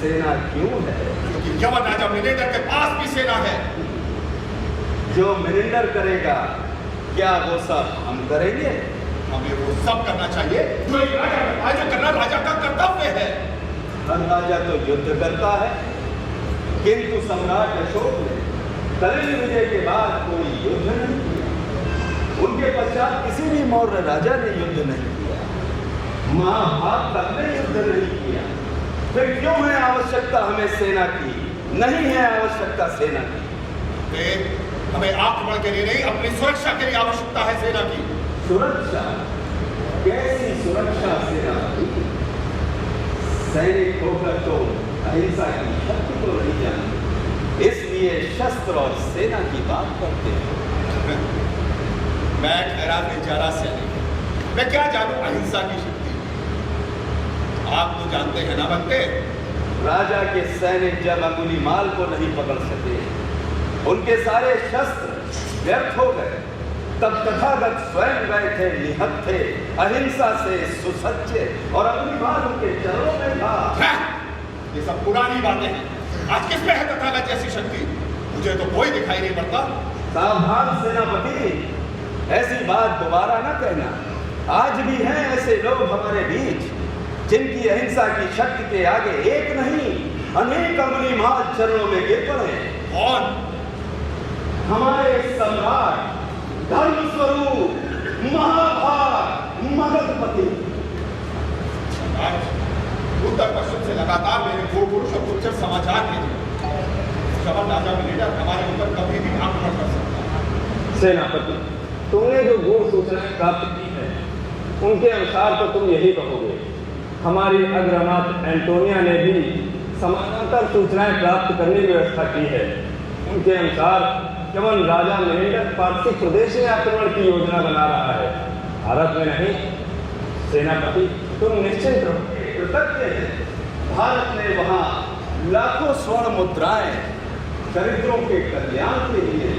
सेना क्यों है? क्योंकि यवन राजा मिलिंदर के पास भी सेना है। जो मिलिंदर करेगा क्या वो सब हम करेंगे? हमें वो सब करना चाहिए जो एक राजा करता है, जो करना राजा का कर्तव्य है। हर राजा तो युद्ध करता है, किंतु सम्राट अशोक ने कलिंग विजय के बाद कोई युद्ध नहीं किया। उनके पश्चात किसी भी मौर्य राजा ने युद्ध नहीं किया। महाभारत तक ने युद्ध नहीं किया। फिर क्यों है आवश्यकता हमें सेना की? नहीं है आवश्यकता सेना की। हमें आक्रमण के लिए नहीं, अपनी सुरक्षा के लिए आवश्यकता है सेना की। सुरक्षा? कैसी सुरक्षा सेनापति? सैनिक होकर तो अहिंसा की शक्ति को नहीं जानते, इसलिए शस्त्र और सेना की बात करते हैं। मैं ठहरा बेचारा सैनिक, मैं क्या जानूं अहिंसा की शक्ति? आप तो जानते हैं ना बनते। राजा के सैनिक जब अंगुली माल को नहीं पकड़ सके, उनके सारे शस्त्र व्यर्थ हो गए, तब तथागत स्वयं गए थे निहत्थे, अहिंसा से सुसज्जे और अंगुली माल उनके चरणों में था। ये सब पुरानी बातें हैं। आज किस में है तथागत जैसी शक्ति? मुझे तो कोई दिखाई नहीं पड़ता। सावधान सेनापति, ऐसी बात दोबारा न कहना। आज भी हैं ऐसे लोग हमारे बीच जिनकी अहिंसा की शक्ति के आगे एक नहीं अनेक अंगुली माल चरणों में गिर पड़े। कौन? हमारे सम्राट, धर्म स्वरूप, महाभाग, मगधपति। उत्तर पश्चिम से लगातार मेरे गो पुरुष और गुप्तचर समाचार भेजे। जवन राजा मिलिंदर हमारे ऊपर कभी भी आक्रमण कर सकता है। सेनापति, तुमने जो गूढ़ सूचनाएं प्राप्त की है उनके अनुसार तो तुम यही कहोगे। हमारी अग्रमात एंटोनिया ने भी समानांतर सूचनाएं प्राप्त करने की व्यवस्था की है। उनके अनुसार केवल राजा मिलिंदर पारसी प्रदेश में आक्रमण की योजना बना रहा है, भारत में नहीं। सेनापति, तुम निश्चिंत रहो। कृतज्ञ हैं। भारत ने वहां लाखों स्वर्ण मुद्राएं दरिद्रों के कल्याण के लिए,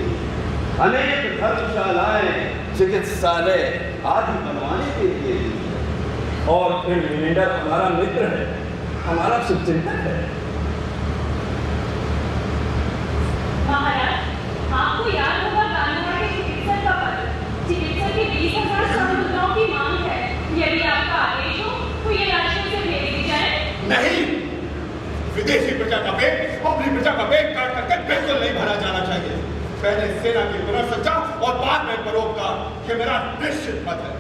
अनेक धर्मशालाएं, चिकित्सालय आदि बनवाने के लिए। और फिर मिलिंडर हमारा मित्र है, हमारा शुभचिंतक है। महाराज, आपको याद होगा गांधीवाड़ के चिकित्सक का पत्र। चिकित्सक की 20,000 स्वर्ण मुद्राओं की मांग है। यदि आपका आदेश हो तो ये राशि से भेज दी जाए। नहीं, विदेशी प्रजा का पेट अपनी प्रजा का पेट काट करके बिल्कुल नहीं भरा जाना चाहिए। पहले सेना की पुनर्सज्जा और बाद में परोपकार, ये मेरा निश्चित मत है।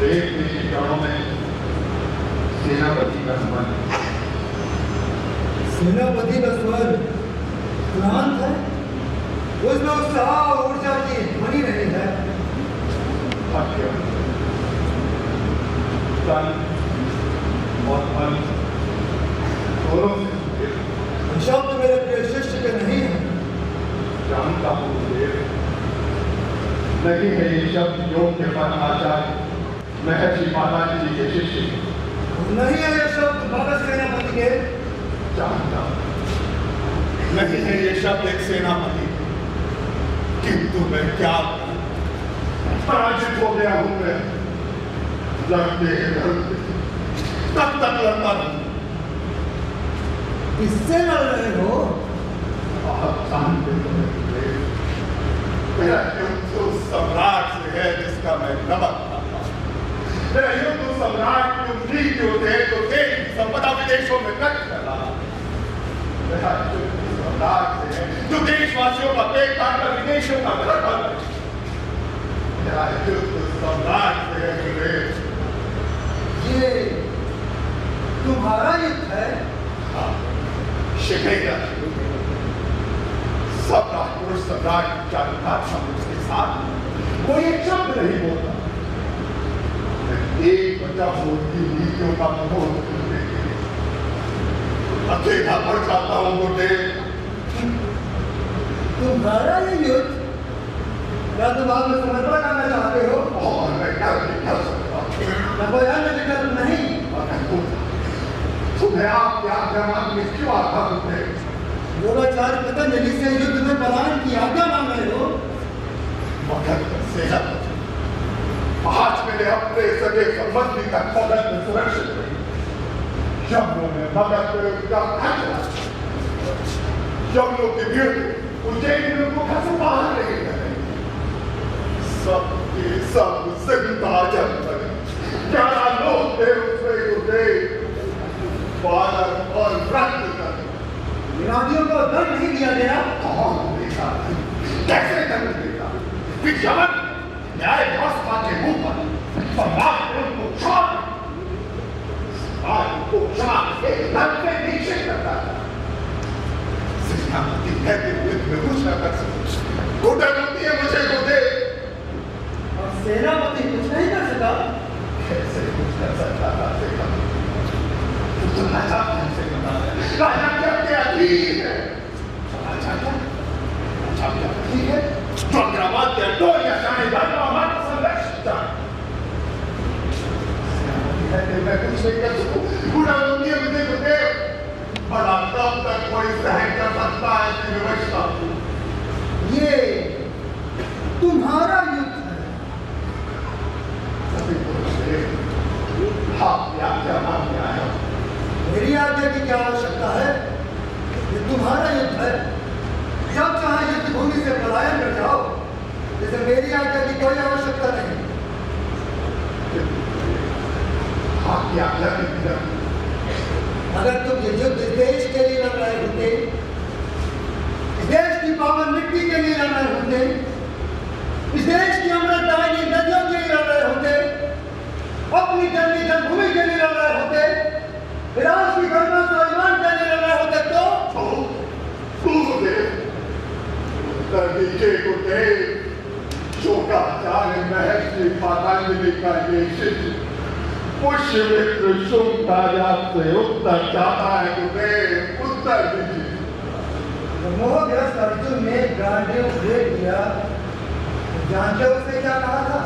देश में सेनापति का मन। सेनापति का स्वर क्लांत है, उसमें उत्साह और ऊर्जा की ध्वनि नहीं है। सत्य, तन और मन दोनों से शब्द मेरे प्रिय शिष्य के नहीं है। जानता हूँ देव, नहीं है ये शब्द योग के पर आचार्य महर्षि माताजी जी के शिष्य। नहीं है ये शब्द भगत सेनापति के। जानता हूँ नहीं है ये शब्द एक सेनापति, किंतु मैं क्या पराजित हो गया हूं। मैं लड़ते तब तक लड़ता रहूं। किससे लड़ रहे हो? आप जानते हो मेरा युद्ध उस सम्राट से है जिसका मैं नमक खाता हूं। मेरा युद्ध उस सम्राट की उम्मीद जो थे तो देश की संपदा विदेशों में नष्ट करा। मेरा युद्ध उस सम्राट से है जो देशवासियों का पेट काटकर विदेशों का घर बन। मेरा युद्ध उस सम्राट से है गुरुदेव। ये तुम्हारा युद्ध है? हाँ, शिखेगा सब राजपुरुष सम्राट चारुपाठ के साथ कोई एक शब्द नहीं बोलता। एक बचा की नीतियों का विरोध करने के लिए अकेला बढ़ जाता हूं गुरुदेव। तुम्हारा ये युद्ध, क्या तुम आप में समर्पण करना चाहते हो? और मैं क्या नहीं कर सकता। मैं कोई अन्य विकल्प नहीं। तुम्हें आप क्या जमात में क्यों आता होते? योगाचार्य पतंजलि से युद्ध में पलायन की आज्ञा मांग रहे हो? मगर सेनापति, आज मैंने अपने सगे संबंधी का मगध में सुरक्षित रही। जंगलों में मगध में का खतरा, जंगलों की भीड़ उज्जैन में उनको घर से बाहर नहीं करे। सब के सब जिंदा जल लगे। 11 लोग थे उसमें गुरुदेव, बालक और वृद्ध तक। विरोधियों को दंड नहीं दिया गया? कौन देगा? कैसे दंड देगा? विज्ञान न्याय व्यवस्था के मुंह पर समाज ने उनको दंड से नीचे करता है। सेनापति कहते हुए मैं कुछ न कर सकता। घुटन होती है मुझे गुरुदेव। और सेनापति कुछ नहीं कर सका? कैसे कुछ कर सकता था सेनापति? तो राजा कैसे बता रहे? राजा क्या अधीन है? राजा क्या ठीक है? जो अग्रवाद दो या शाही धर्म संरक्षित मैं कुछ नहीं कर सकूं। बुरा होती है मुझे गुरुदेव। बड़ा तब तक कोई सहन कर सकता है इसकी व्यवस्था। ये तुम्हारा युद्ध है। आप आज्ञा मांग आए। मेरी आज्ञा की क्या आवश्यकता है? ये तुम्हारा युद्ध है। जब चाहे युद्ध भूमि से पलायन कर जाओ, जैसे मेरी आज्ञा की कोई आवश्यकता नहीं। आपकी आज्ञा की अगर तुम ये युद्ध इस देश के लिए लड़ रहे होते, इस देश की पावन मिट्टी के लिए लड़ रहे होते, इस देश की अमृतदायिनी नदियों के लिए लड़ रहे होते, अपनी जन्मी जन्मभूमि के लिए लड़ रहे होते, राष्ट्र की गणना स्वाभिमान के लिए लड़ रहे होते, शोकाचार्य महर्षि पतंजलि का ये शिष्य पुष्यमित्र शुंग राजा से उत्तर चाहता है। गुरुदेव उत्तर दीजिए। मोहग्रस्त अर्जुन ने गांडीव फेंक दिया। जानते हो उसने क्या कहा था?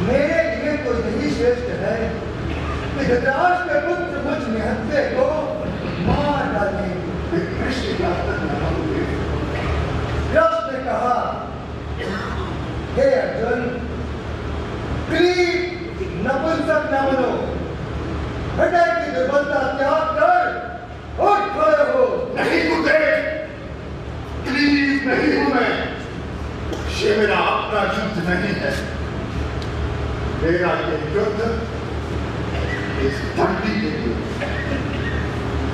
मेरे लिए तो यही श्रेष्ठ है कि धृतराष्ट्र के पुत्र मुझ निहत्थे को मार डाले। कृष्ण ने कहा, हे अर्जुन, नपुंसक न बनो, हृदय की दुर्बलता त्याग कर उठ खड़े हो। नहीं गुरुदेव, प्लीज नहीं हूं मैं। ये मेरा अपना युद्ध नहीं है। मेरा ये युद्ध इस धरती के लिए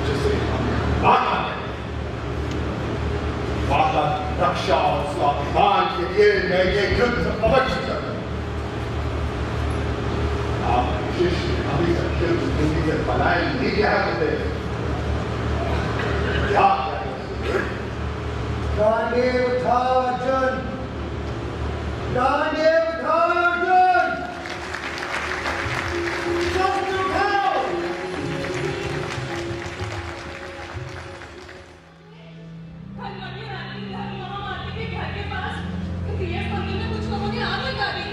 जिसे हम माता रक्षा और स्वाभिमान के लिए मैं ये युद्ध अवश्य करूं। आप शिष्य अभी से बनाई नहीं क्या करते क्या डांडे उठाओ अर्जुन, डांडे उठाओ अर्जुन, शस्त्र उठाओ। धनवंतरी रानी महामाती के घर के पास दिए मंदिर में कुछ लोगों ने आग लगा दी।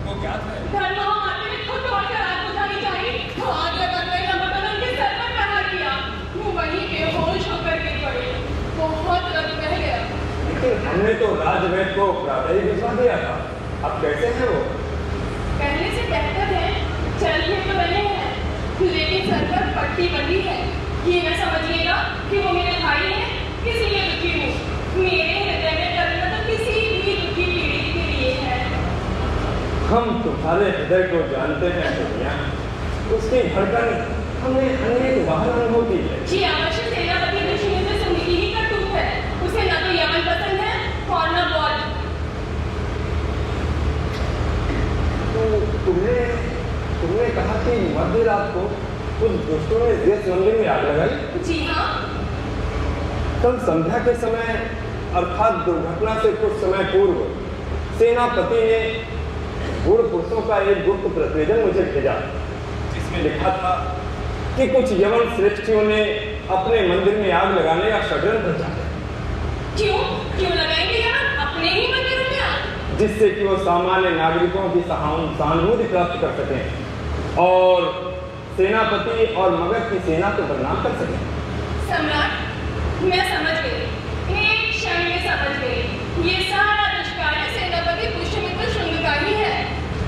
वो क्या था? धन महामाती ने खुद दौड़कर आग बुझानी चाहिए तो आग लगाकर रमकदन उनके सर पर प्रहार किया। वो वहीं बेहोश होकर गिर पड़े। बहुत रक्त बह गया। लेकिन हमने तो राजवैद्य को प्रातः भिजवा दिया था, अब कैसे हैं वो? पहले से बेहतर है, चल भी तो रहे हैं, लेकिन सर पर पट्टी बंधी है। ये न समझिएगा कि वो मेरे भाई हैं, इसीलिए दुखी हूँ। मेरे हृदय में करुणा तो किसी भी दुखी पीड़ित के लिए है। हम तुम्हारे हृदय को जानते हैं दुनिया, उसकी धड़कन हमने अनेक बार अनुभव की है। जी अवश्य सेनापति ऋषि से सुनी ही करतूत है। उसे न तो यमन पसंद है और न बौद्ध। तो तुमने कहा कि मध्य रात को कुछ दुष्टों ने देश मंदिर में आग लगाई? जी हाँ। कल संध्या के समय अर्थात दुर्घटना से कुछ समय पूर्व सेनापति ने गुड़ पुरुषों का एक गुप्त प्रतिवेदन मुझे भेजा, जिसमें लिखा था कि कुछ यवन श्रेष्ठियों ने अपने मंदिर में आग लगाने का षड्यंत्र रचा है। क्यों लगाएंगे यमन अपने ही मंदिरों में आग? जिससे कि वो सामान्य नागरिकों की सहानुभूति प्राप्त कर सकें और सेनापति और मगध की सेना को बदनाम कर सकें। सम्राट, मैं समझ गई, एक क्षण में समझ गई। ये सारा दुष्कार्य सेनापति पुष्यमित्र शुंग का ही है।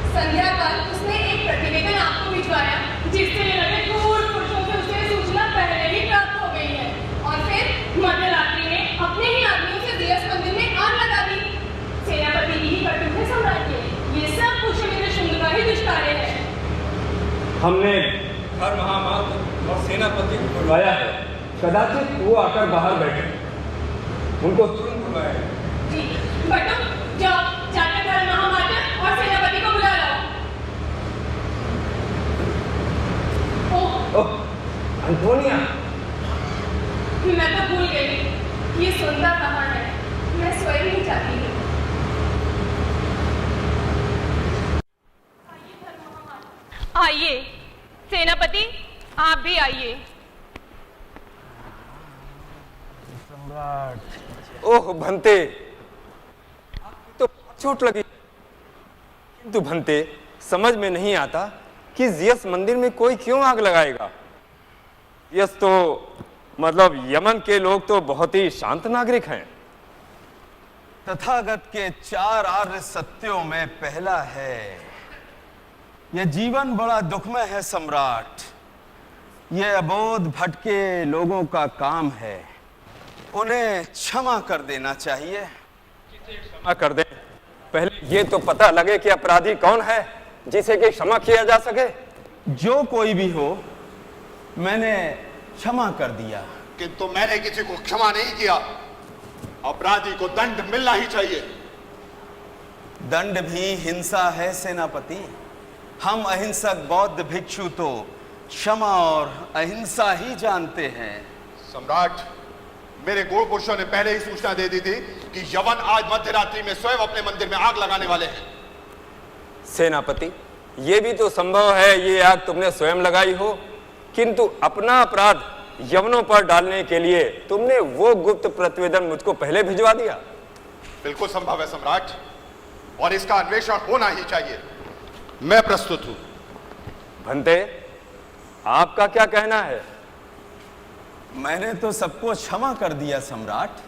संध्या काल उसने एक प्रतिवेदन आपको भिजवाया, जिससे लगे क्रूर पुरुषों से उसे सूचना पहले ही प्राप्त हो गई है। और फिर मध्यरात्रि में अपने ही आदमियों से दियस मंदिर में आग लगा दी। सेनापति की ही करतूत है सम्राट के। ये सब पुष्यमित्र शुंग का ही दुष्कार्य है। हमने हर महामात और सेनापति को बुलवाया है, कदाचित वो आकर बाहर बैठे, उनको तुरंत बुलाया। जी, बटो, जाओ, जाकर धर्म महामाता और सेनापति को बुला लाओ। ओह, अंटोनिया, मैं तो भूल गई। ये सुनता कहाँ है? मैं स्वयं ही चाहती हूँ। आइए सेनापति, आप भी आइए। ओह भंते, तो चोट लगी। किंतु भंते, समझ में नहीं आता कि जियस मंदिर में कोई क्यों आग लगाएगा। यस तो मतलब यमन के लोग तो बहुत ही शांत नागरिक हैं। तथागत के 4 आर्य सत्यों में पहला है, यह जीवन बड़ा दुखमय है सम्राट। यह अबोध भटके लोगों का काम है, उन्हें क्षमा कर देना चाहिए। क्षमा कर दें? पहले ये तो पता लगे कि अपराधी कौन है जिसे कि क्षमा किया जा सके। जो कोई भी हो, मैंने क्षमा कर दिया। किंतु मैंने किसी को क्षमा नहीं किया। अपराधी को दंड मिलना ही चाहिए। दंड भी हिंसा है सेनापति। हम अहिंसक बौद्ध भिक्षु तो क्षमा और अहिंसा ही जानते हैं। सम्राट, मेरे गौड़ पुरुषों ने पहले ही सूचना दे दी थी कि यवन आज मध्यरात्रि में स्वयं अपने मंदिर में आग लगाने वाले हैं। सेनापति, यह भी तो संभव है ये आग तुमने स्वयं लगाई हो, किंतु अपना अपराध यवनों पर डालने के लिए तुमने वो गुप्त प्रतिवेदन मुझको पहले भिजवा दिया। बिल्कुल संभव है सम्राट, और इसका अन्वेषण होना ही चाहिए। मैं प्रस्तुत हूं। भंते, आपका क्या कहना है? मैंने तो सबको क्षमा कर दिया सम्राट।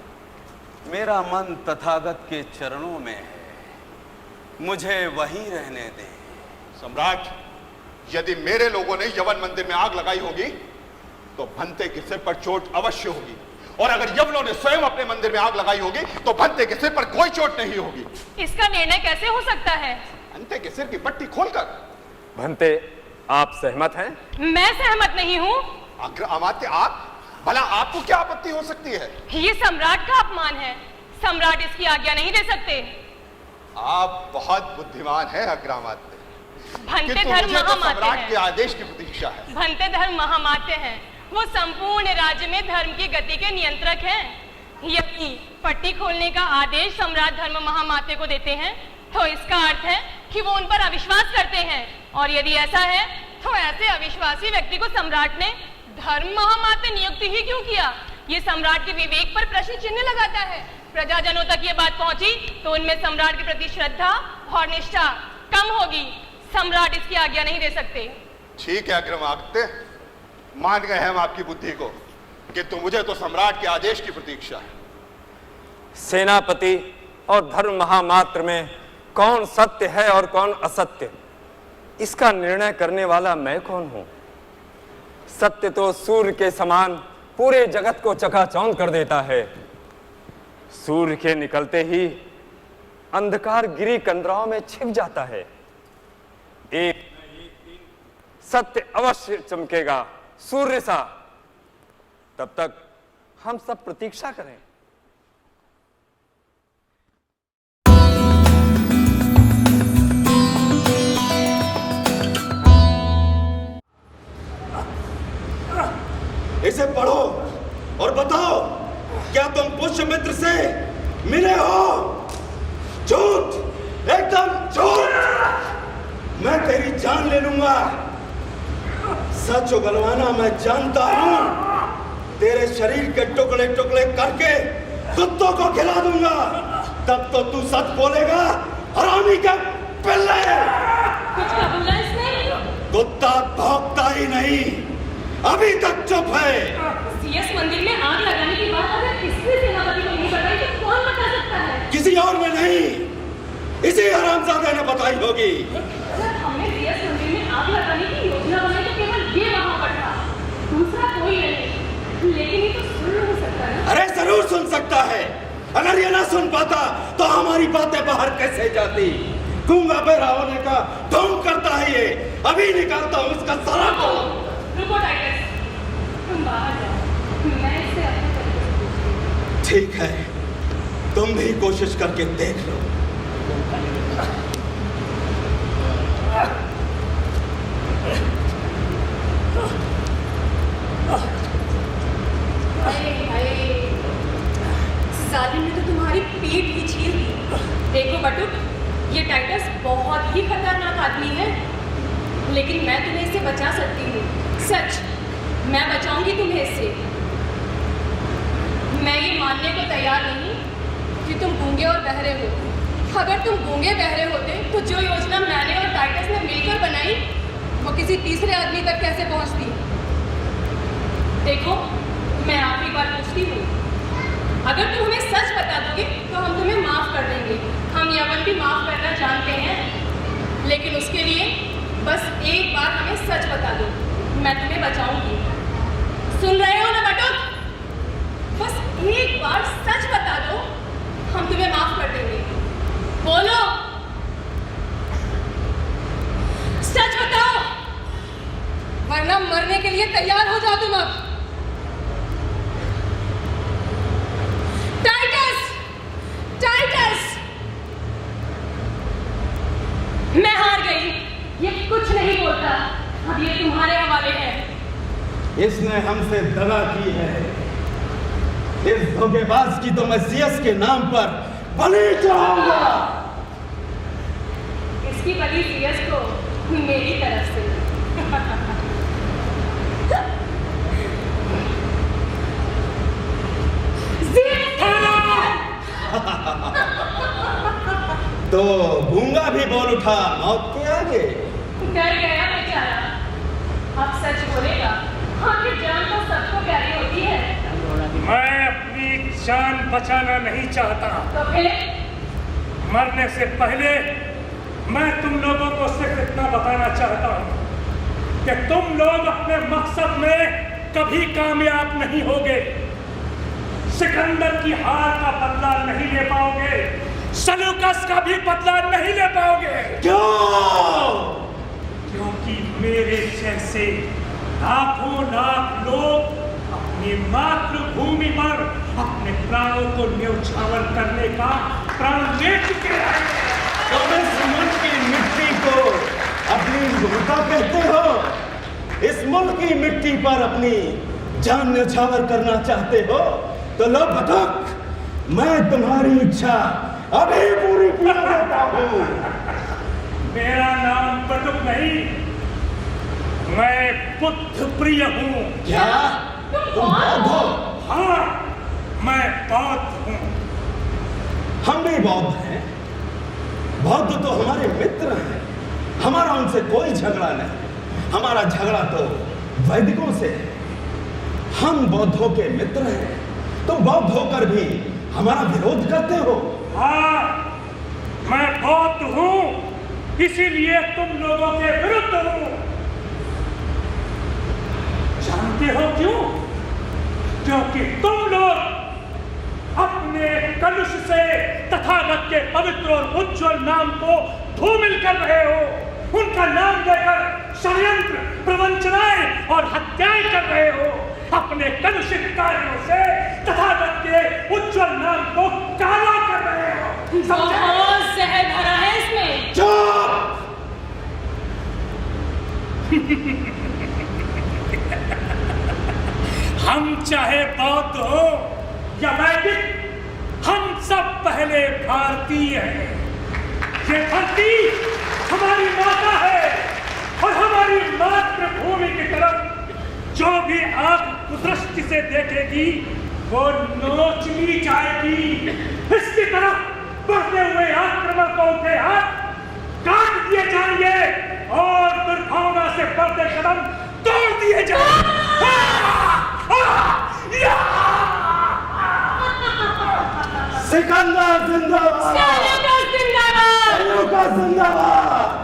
मेरा मन तथागत के चरणों में है, मुझे वहीं रहने दें। सम्राट, यदि मेरे लोगों ने यवन मंदिर में आग लगाई होगी तो भंते के सिर पर चोट अवश्य होगी, और अगर यवनों ने स्वयं अपने मंदिर में आग लगाई होगी तो भंते के सिर पर कोई चोट नहीं होगी। इसका निर्णय कैसे हो सकता है? भंते के सिर की पट्टी खोलकर। भंते, आप सहमत हैं? मैं सहमत नहीं हूँ। अमात्य, आप? भला आपको क्या आपत्ति हो सकती है? ये सम्राट का अपमान है। सम्राट इसकी आज्ञा नहीं दे सकते। आप बहुत बुद्धिमान हैं अग्रामात्य। भंते किंतु धर्म मुझे तो महामाते सम्राट हैं। के आदेश की प्रतीक्षा है। भंते धर्म महामाते हैं, वो संपूर्ण राज्य में धर्म की गति के नियंत्रक हैं। यदि पट्टी खोलने का आदेश सम्राट धर्म महामाते को देते हैं तो इसका अर्थ है कि वो उन पर अविश्वास करते हैं, और यदि ऐसा है तो ऐसे अविश्वासी व्यक्ति को सम्राट ने धर्म महामाते नियुक्त ही क्यों किया? ये सम्राट के विवेक पर प्रश्न चिन्ह लगाता है। प्रजाजनों तक ये बात पहुंची तो उनमें सम्राट के प्रति श्रद्धा और निष्ठा कम होगी। सम्राट इसकी आज्ञा नहीं दे सकते। ठीक है अग्रमागत्य, मान गए हम आपकी बुद्धि को, किंतु मुझे तो सम्राट के आदेश की प्रतीक्षा है। सेनापति और धर्म महामात्र में कौन सत्य है और कौन असत्य, इसका निर्णय करने वाला मैं कौन हूं? सत्य तो सूर्य के समान पूरे जगत को चकाचौंध कर देता है। सूर्य के निकलते ही अंधकार गिरी कंदराओं में छिप जाता है। एक दिन सत्य अवश्य चमकेगा सूर्य सा। तब तक हम सब प्रतीक्षा करें। इसे पढ़ो और बताओ, क्या तुम पुष्यमित्र से मिले हो? झूठ, एकदम झूठ। मैं तेरी जान ले लूंगा। सच उगलवाना मैं जानता हूं। तेरे शरीर के टुकड़े टुकड़े करके कुत्तों को खिला दूंगा, तब तो तू सच बोलेगा। हरामी का पिल्ले। कुछ क्या बोला इसने? कुत्ता भौंकता ही नहीं, अभी तक चुप है। सीएस मंदिर में आग लगाने की बात अगर किसी सेनापति को नहीं बताई तो कौन बता सकता है? किसी और में नहीं, इसी हरामजादे ने बताई होगी। जब हमने सीएस मंदिर में आग लगाने की योजना बनाई तो केवल ये वहां पर था, दूसरा कोई नहीं। लेकिन ये तो सुन नहीं सकता है। अरे जरूर सुन सकता है। अगर ये ना सुन पाता तो हमारी बातें बाहर कैसे जाती? गूंगा बहरा होने का ढोंग करता है ये। अभी निकालता हूँ इसका सारा ढोंग। रुको टाइटस, तुम बाहर जाओ, मैं इससे अपने तरीके से पूछती हूँ। ठीक है, तुम भी कोशिश करके देख लो। जालिम ने तो तुम्हारी पीठ ही छील दी। देखो बटुक, ये टाइटस बहुत ही खतरनाक आदमी है, लेकिन मैं तुम्हें इससे बचा सकती हूँ। सच, मैं बचाऊंगी तुम्हें इससे। मैं ये मानने को तैयार नहीं कि तुम गूंगे और बहरे हो। अगर तुम गूंगे बहरे होते तो जो योजना मैंने और टाइटस ने मिलकर बनाई वो किसी तीसरे आदमी तक कैसे पहुंचती? देखो, मैं आखिरी बार पूछती हूँ, अगर तुम हमें सच बता दोगे तो हम तुम्हें माफ कर देंगे। हम यवन भी माफ करना जानते हैं, लेकिन उसके लिए बस एक बार हमें सच बता दो, मैं तुम्हें बचाऊंगी। सुन रहे हो ना बटुक? बस एक बार सच बता दो, हम तुम्हें माफ कर देंगे। बोलो, सच बताओ, वरना मरने के लिए तैयार हो जाओ तुम अब। टाइटस, टाइटस, मैं हार गई। ये कुछ नहीं बोलता, अब ये तुम्हारे हवाले है। इसने हमसे दगा की है। इस धोखेबाज की तो मैं सीएस के नाम पर बलि चढ़ाऊंगा। इसकी बलि सीएस को मेरी तरफ से। तो गूंगा भी बोल उठा मौत के आगे। डर गया बेचारा, अब सच बोलेगा। आखिर जान तो सबको प्यारी होती है। मैं अपनी जान बचाना नहीं चाहता। तो फिर मरने से पहले मैं तुम लोगों को सिर्फ इतना बताना चाहता हूं कि तुम लोग अपने मकसद में कभी कामयाब नहीं होगे। सिकंदर की हार का बदला नहीं ले पाओगे, सलूकस का भी बदला नहीं ले पाओगे। क्यों? क्योंकि मेरे जैसे लाखों लाख लोग अपनी मातृभूमि पर अपने प्राणों को न्यौछावर करने का प्रण ले चुके हैं। तो इस मुल्क की मिट्टी को अपनी भूमिका कहते हो? इस मुल्क की मिट्टी पर अपनी जान न्यौछावर करना चाहते हो तो लो बतख, मैं तुम्हारी इच्छा अभी पूरी किया देता हूँ। मेरा नाम बटुक नहीं, मैं बुद्ध प्रिय हूँ। क्या तुम बौद्ध हो? हाँ, मैं बौद्ध हूँ। हम भी बौद्ध हैं। बौद्ध तो हमारे मित्र हैं, हमारा उनसे कोई झगड़ा नहीं। हमारा झगड़ा तो वैदिकों से है। हम बौद्धों के मित्र हैं, तुम बौद्ध होकर भी हमारा विरोध करते हो। हाँ, मैं बौद्ध हूँ, इसीलिए तुम लोगों के विरुद्ध हूँ। जानते हो क्यों? क्योंकि तुम लोग अपने कलुष से तथागत के पवित्र और उज्जवल नाम को धूमिल कर रहे हो। उनका नाम लेकर षड्यंत्र, प्रवंचनाएं और हत्याएं कर रहे हो। अपने कलुषित कार्यों से तथागत के उज्जवल नाम को काला कर रहे हो। बहुत जहर भरा है इसमें। चुप! हम चाहे बौद्ध हो या वैदिक, हम सब पहले भारतीय हैं। ये धरती हमारी माता है और हमारी मातृभूमि की तरफ जो भी आग कुदृष्टि से देखेगी वो नोच ली जाएगी। इसकी तरफ बढ़ते हुए आक्रमणों के हाथ काट दिए जाएंगे और दुर्भावना से बढ़ते कदम तोड़ दिए जाएंगे। सिकंदर जिंदाबाद! सेल्यूकस जिंदाबाद! सेल्यूकस जिंदाबाद!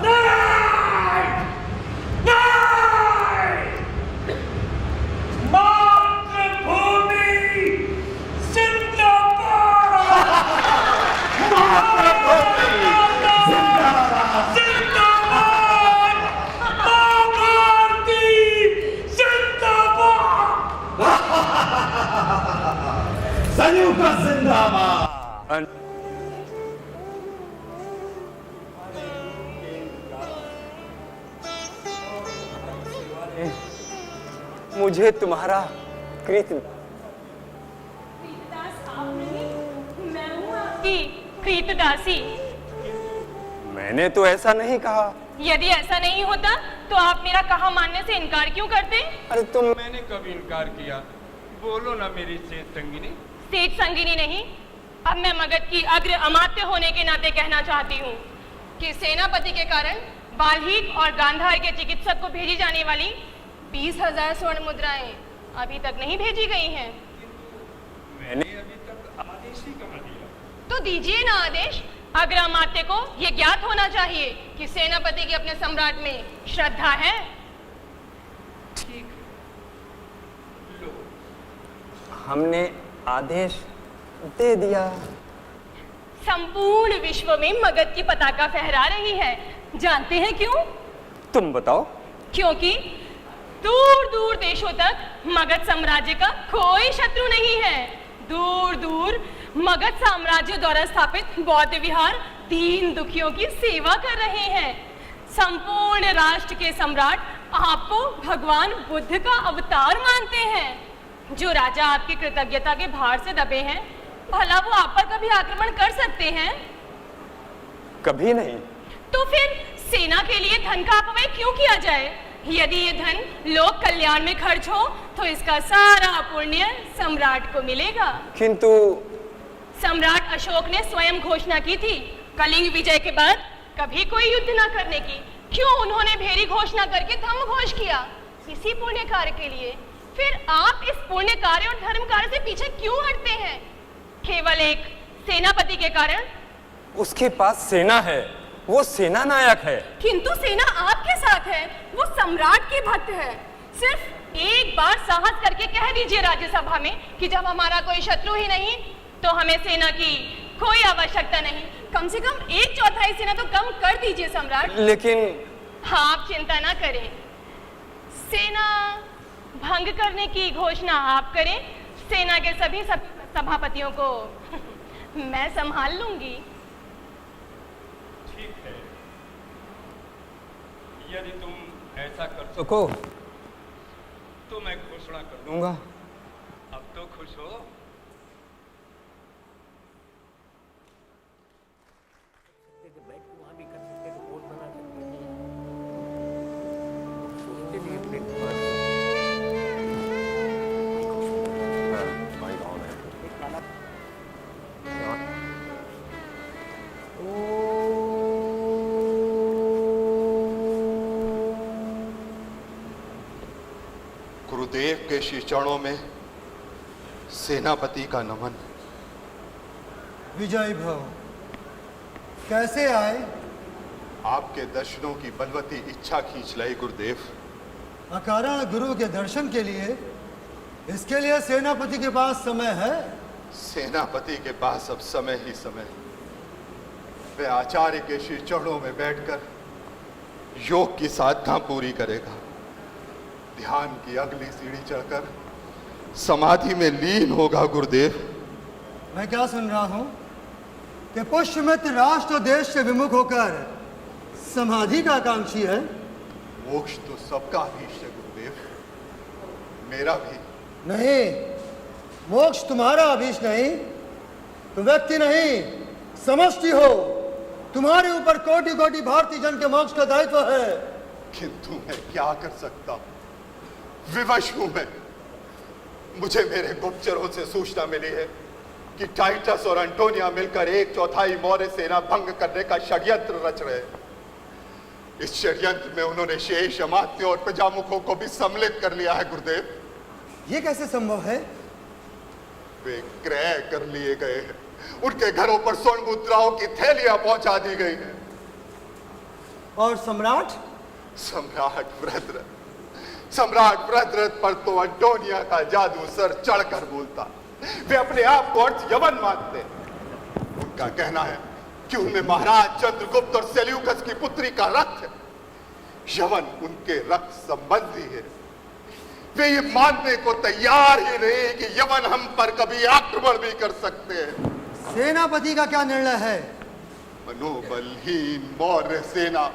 मातृभूमि जिंदाबाद! जिंदाबाद! मां भारती जिंदाबाद! सेल्यूकस जिंदाबाद! मुझे तुम्हारा कृतदास आप नहीं, मैं हूँ आपकी कृतदासी। मैंने तो ऐसा नहीं कहा। यदि ऐसा नहीं होता तो आप मेरा कहा मानने से इनकार क्यों करते? अरे तुम मैंने कभी इनकार किया? बोलो ना मेरी सेठ संगिनी। सेठ संगिनी नहीं, अब मैं मगध की अग्र अमात्य होने के नाते कहना चाहती हूँ कि सेनापति के कारण बाल्हीक और गांधार के चिकित्सक को भेजी जाने वाली 20,000 स्वर्ण मुद्राएं अभी तक नहीं भेजी गई हैं। मैंने अभी तक आदेश ही कहाँ दिया? तो दीजिए ना आदेश। अग्र अमात्य को यह ज्ञात होना चाहिए कि सेनापति की अपने सम्राट में श्रद्धा है। ठीक लो। हमने आदेश दे दिया। संपूर्ण विश्व में मगध की पताका फहरा रही है। जानते हैं क्यों? तुम बताओ। क्योंकि दूर दूर देशों तक मगध साम्राज्य का कोई शत्रु नहीं है। दूर दूर मगध साम्राज्य द्वारा स्थापित बौद्ध विहार दीन दुखियों की सेवा कर रहे हैं। संपूर्ण राष्ट्र के सम्राट आपको भगवान बुद्ध का अवतार मानते हैं। जो राजा आपकी कृतज्ञता के भार से दबे हैं, भला वो आप पर कभी आक्रमण कर सकते हैं? कभी नहीं। तो फिर सेना के लिए धन का अपव्यय क्यों किया जाए? यदि ये धन लोक कल्याण में खर्च हो तो इसका सारा पुण्य सम्राट को मिलेगा। किंतु सम्राट अशोक ने स्वयं घोषणा की थी कलिंग विजय के बाद कभी कोई युद्ध न करने की। क्यों उन्होंने भेरी घोषणा करके धम्म घोष किया? इसी पुण्य कार्य के लिए। फिर आप इस पुण्य कार्य और धर्म कार्य से पीछे क्यों हटते हैं? केवल एक सेनापति के कारण? उसके पास सेना है, वो सेना नायक है। किंतु सेना आपके साथ है, वो सम्राट की भक्त है। सिर्फ एक बार साहस करके कह दीजिए राज्यसभा में कि जब हमारा कोई शत्रु ही नहीं तो हमें सेना की कोई आवश्यकता नहीं। कम से कम 1/4 सेना तो कम कर दीजिए सम्राट। लेकिन हाँ, आप चिंता ना करें। सेना भंग करने की घोषणा आप करें, सेना के सभी सभापतियों को मैं संभाल लूंगी। ठीक है, यदि तुम ऐसा कर सको तो मैं घोषणा कर दूंगा। अब तो खुश हो? गुरुदेव के श्री चरणों में सेनापति का नमन। विजय भव। कैसे आए? आपके दर्शनों की बलवती इच्छा खींच लाई गुरुदेव। अकारण गुरु के दर्शन के लिए, इसके लिए सेनापति के पास समय है? सेनापति के पास अब समय ही समय। वह आचार्य के श्री चरणों में बैठकर योग की साधना पूरी करेगा। ध्यान की अगली सीढ़ी चढ़कर समाधि में लीन होगा गुरुदेव। मैं क्या सुन रहा हूं कि पुष्यमित्र राष्ट्र देश से विमुख होकर समाधि का आकांक्षी है। मोक्ष तो सबका अभीष्ट है गुरुदेव, मेरा भी। नहीं, मोक्ष तुम्हारा अभीष्ट नहीं। तुम व्यक्ति नहीं, समष्टि हो। तुम्हारे ऊपर कोटि कोटि भारतीय जन के मोक्ष का दायित्व है। किंतु मैं क्या कर सकता हूं? विवश हूं मैं। मुझे मेरे गुप्तचरों से सूचना मिली है कि टाइटस और एंटोनिया मिलकर 1/4 मौर्य सेना भंग करने का षड्यंत्र रच रहे हैं। इस षड्यंत्र में उन्होंने शेष अमात्यों और प्रजामुखों को भी सम्मिलित कर लिया है गुरुदेव। ये कैसे संभव है? वे क्रय कर लिए गए हैं। उनके घरों पर स्वर्ण मुद्राओं की थैलियां पहुंचा दी गई हैं। और सम्राट? सम्राट वृत्रथ पर तो एंटोनिया का जादू सर चढ़कर बोलता। वे अपने आप को अर्थ यवन मानते। उनका कहना है कि उनमें महाराज चंद्रगुप्त और सेल्यूकस की पुत्री का रक्त है। यवन उनके रक्त संबंधी है। वे ये मानने को तैयार ही नहीं कि यवन हम पर कभी आक्रमण भी कर सकते हैं। सेनापति का क्या निर्णय है? मनोबलहीन मौर्य सेना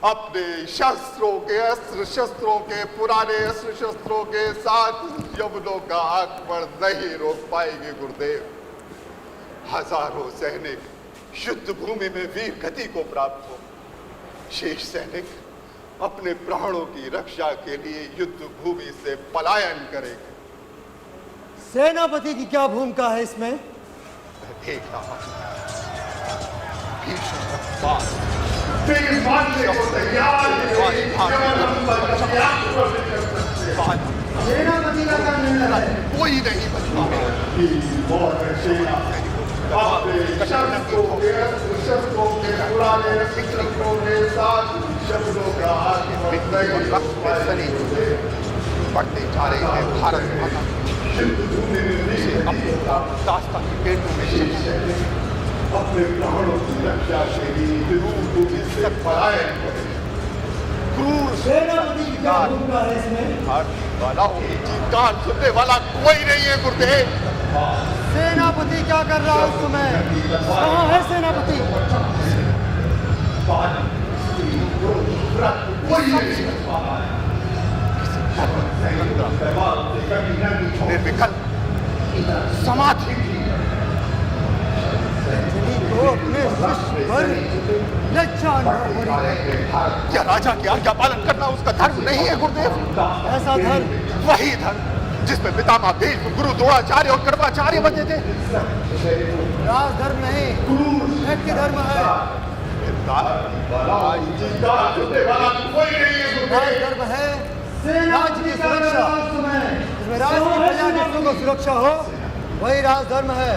अपने शस्त्रों के अस्त्र शस्त्रों के पुराने अस्त्र शस्त्रों के साथ यवनों का आक्रमण नहीं रोक पाएगी गुरुदेव। हजारों सैनिक युद्ध भूमि में वीर गति को प्राप्त हो। शेष सैनिक अपने प्राणों की रक्षा के लिए युद्ध भूमि से पलायन करेंगे। सेनापति की क्या भूमिका है इसमें? देख रहा मानने को तैयार सेनापति का क्या निर्णय है? कोई नहीं बचता। बढ़ते जा रहे हैं भारत माता दास्ता की पेटों में अपने प्राणों की रक्षा के लिए इससे पलायन करें। क्रूर सेनापति की क्या भूमिका है इसमें? वाला चीत्कार सुनने वाला कोई नहीं है गुरुदेव। सेनापति क्या कर रहा है उस समय? कहाँ है सेनापति? निर्विकल्प समाधि क्या राजा की आज्ञा पालन करना उसका धर्म नहीं है गुरुदेव? ऐसा धर्म? वही धर्म जिसमें पितामह भीष्म गुरु द्रोणाचार्य और कृपाचार्य बने थे। राजधर्म नहीं, व्यक्ति धर्म है। राजधर्म है राज्य की सुरक्षा। इसमें राज्य की प्रजा के सुख और सुरक्षा हो, वही राजधर्म है।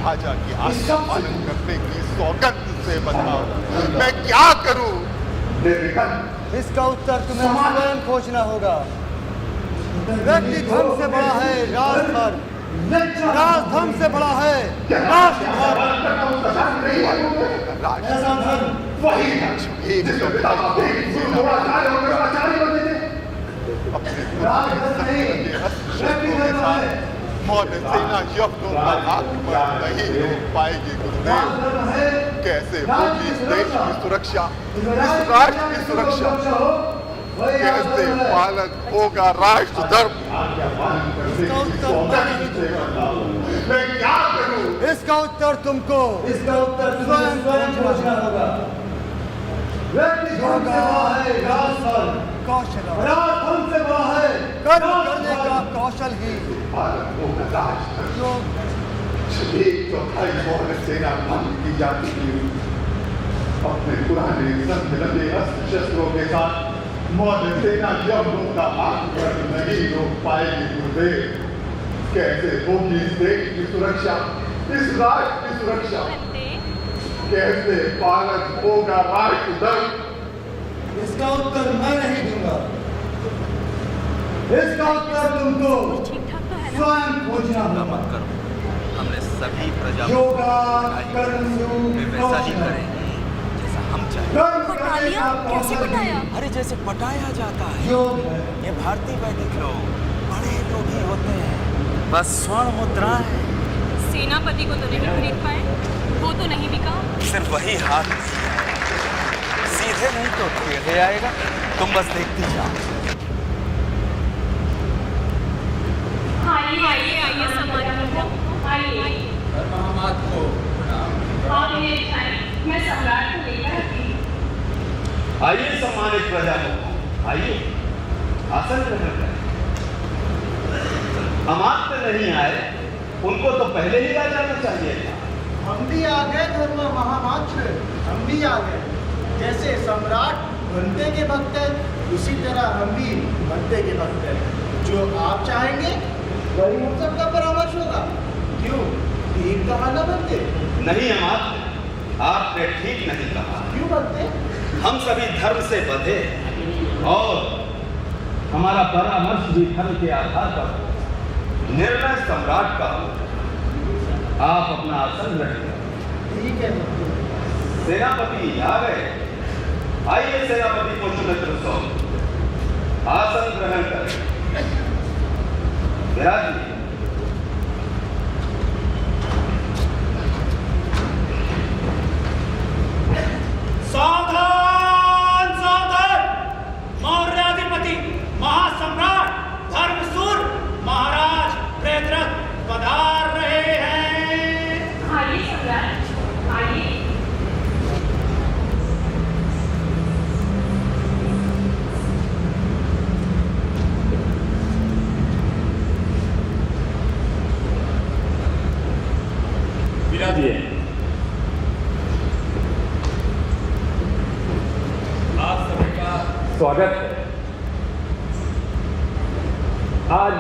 राजा की आज्ञा पालन करने की सौगंध से बताओ मैं क्या करूं? इसका उत्तर तुम्हें स्वयं खोजना होगा। व्यक्ति धर्म से बड़ा है राजधर्म, राजधर्म से बड़ा है राष्ट्रधर्म। ऐसा धर्म वही मौर्य सेना यवनों का आक्रमण नहीं रोक पाएगी गुरुदेव। कैसे होगी इस देश की सुरक्षा, इस राष्ट्र की सुरक्षा, कैसे पालन होगा राष्ट्र धर्म। मैं क्या करूं? इसका उत्तर तुमको स्वयं खोजना होगा। व्यक्ति हमसे बड़ा है राजफल, राज हमसे बड़ा है कर्म करने का कौशल ही। पालन होगा राष्ट्र। एक चौथाई मौर्य सेना भंग की जा चुकी है। अपने पुराने संग लगे अस्त्र शस्त्रों के साथ मौर्य सेना यवनों का आक्रमण नहीं रोक पाएगी। गुरुदेव, कैसे होगी इस देश की सुरक्षा, इस राष्ट्र की सुरक्षा, कैसे पालन होगा राष्ट्र धर्म? इसका उत्तर मैं नहीं दूंगा। इसका उत्तर तुमको स्वयं खोजना होगा। हमने सभी प्रजा योगा कर्मसु वैसा ही करेंगे जैसा हम चाहें। पटा लिया? कैसे पटाया? अरे जैसे पटाया जाता है। योग है। ये भारतीय वैदिक लोग बड़े लोग ही होते हैं, बस स्वर्ण मुद्रा है। सेनापति को तो नहीं खरीद पाए, वो तो नहीं बिका। सिर्फ वही हाथ सीधे नहीं तो टेढ़े आएगा। तुम बस देखती जाओ। आइए आइए आइए सम्मानित प्रजा, आइए। आप मेरे भाई, मैं सम्राट को लेकर आती हूँ। आइए सम्मानित प्रजा, आइए आसन ग्रहण करें। अमात्य नहीं आए, उनको तो पहले ही आ जाना चाहिए था। हम भी आ गए धर्म महामात्र, हम भी आ गए। जैसे सम्राट बनते के भक्त हैं, उसी तरह हम भी बनते के भक्त हैं। जो आप चाहेंगे वही हम सबका परामर्श होगा। क्यों ठीक कहा न बनते? नहीं अमात्य, आपने ठीक नहीं कहा। क्यों बनते? हम सभी धर्म से बंधे हैं और हमारा परामर्श भी धर्म के आधार पर। निर्णय सम्राट का हो। आप अपना आसन ग्रहण करें। ठीक है। सेनापति आ गए। आइए सेनापति पुष्पमित्र सौ आसन ग्रहण करें। विराजिए। सावधान सावधान! मौर्याधिपति महासम्राट धर्मसूर महाराज प्रेतरथ पधार रहे हैं। आइए सम्राट, आइए। विराजिए। आप सभी का स्वागत है। आज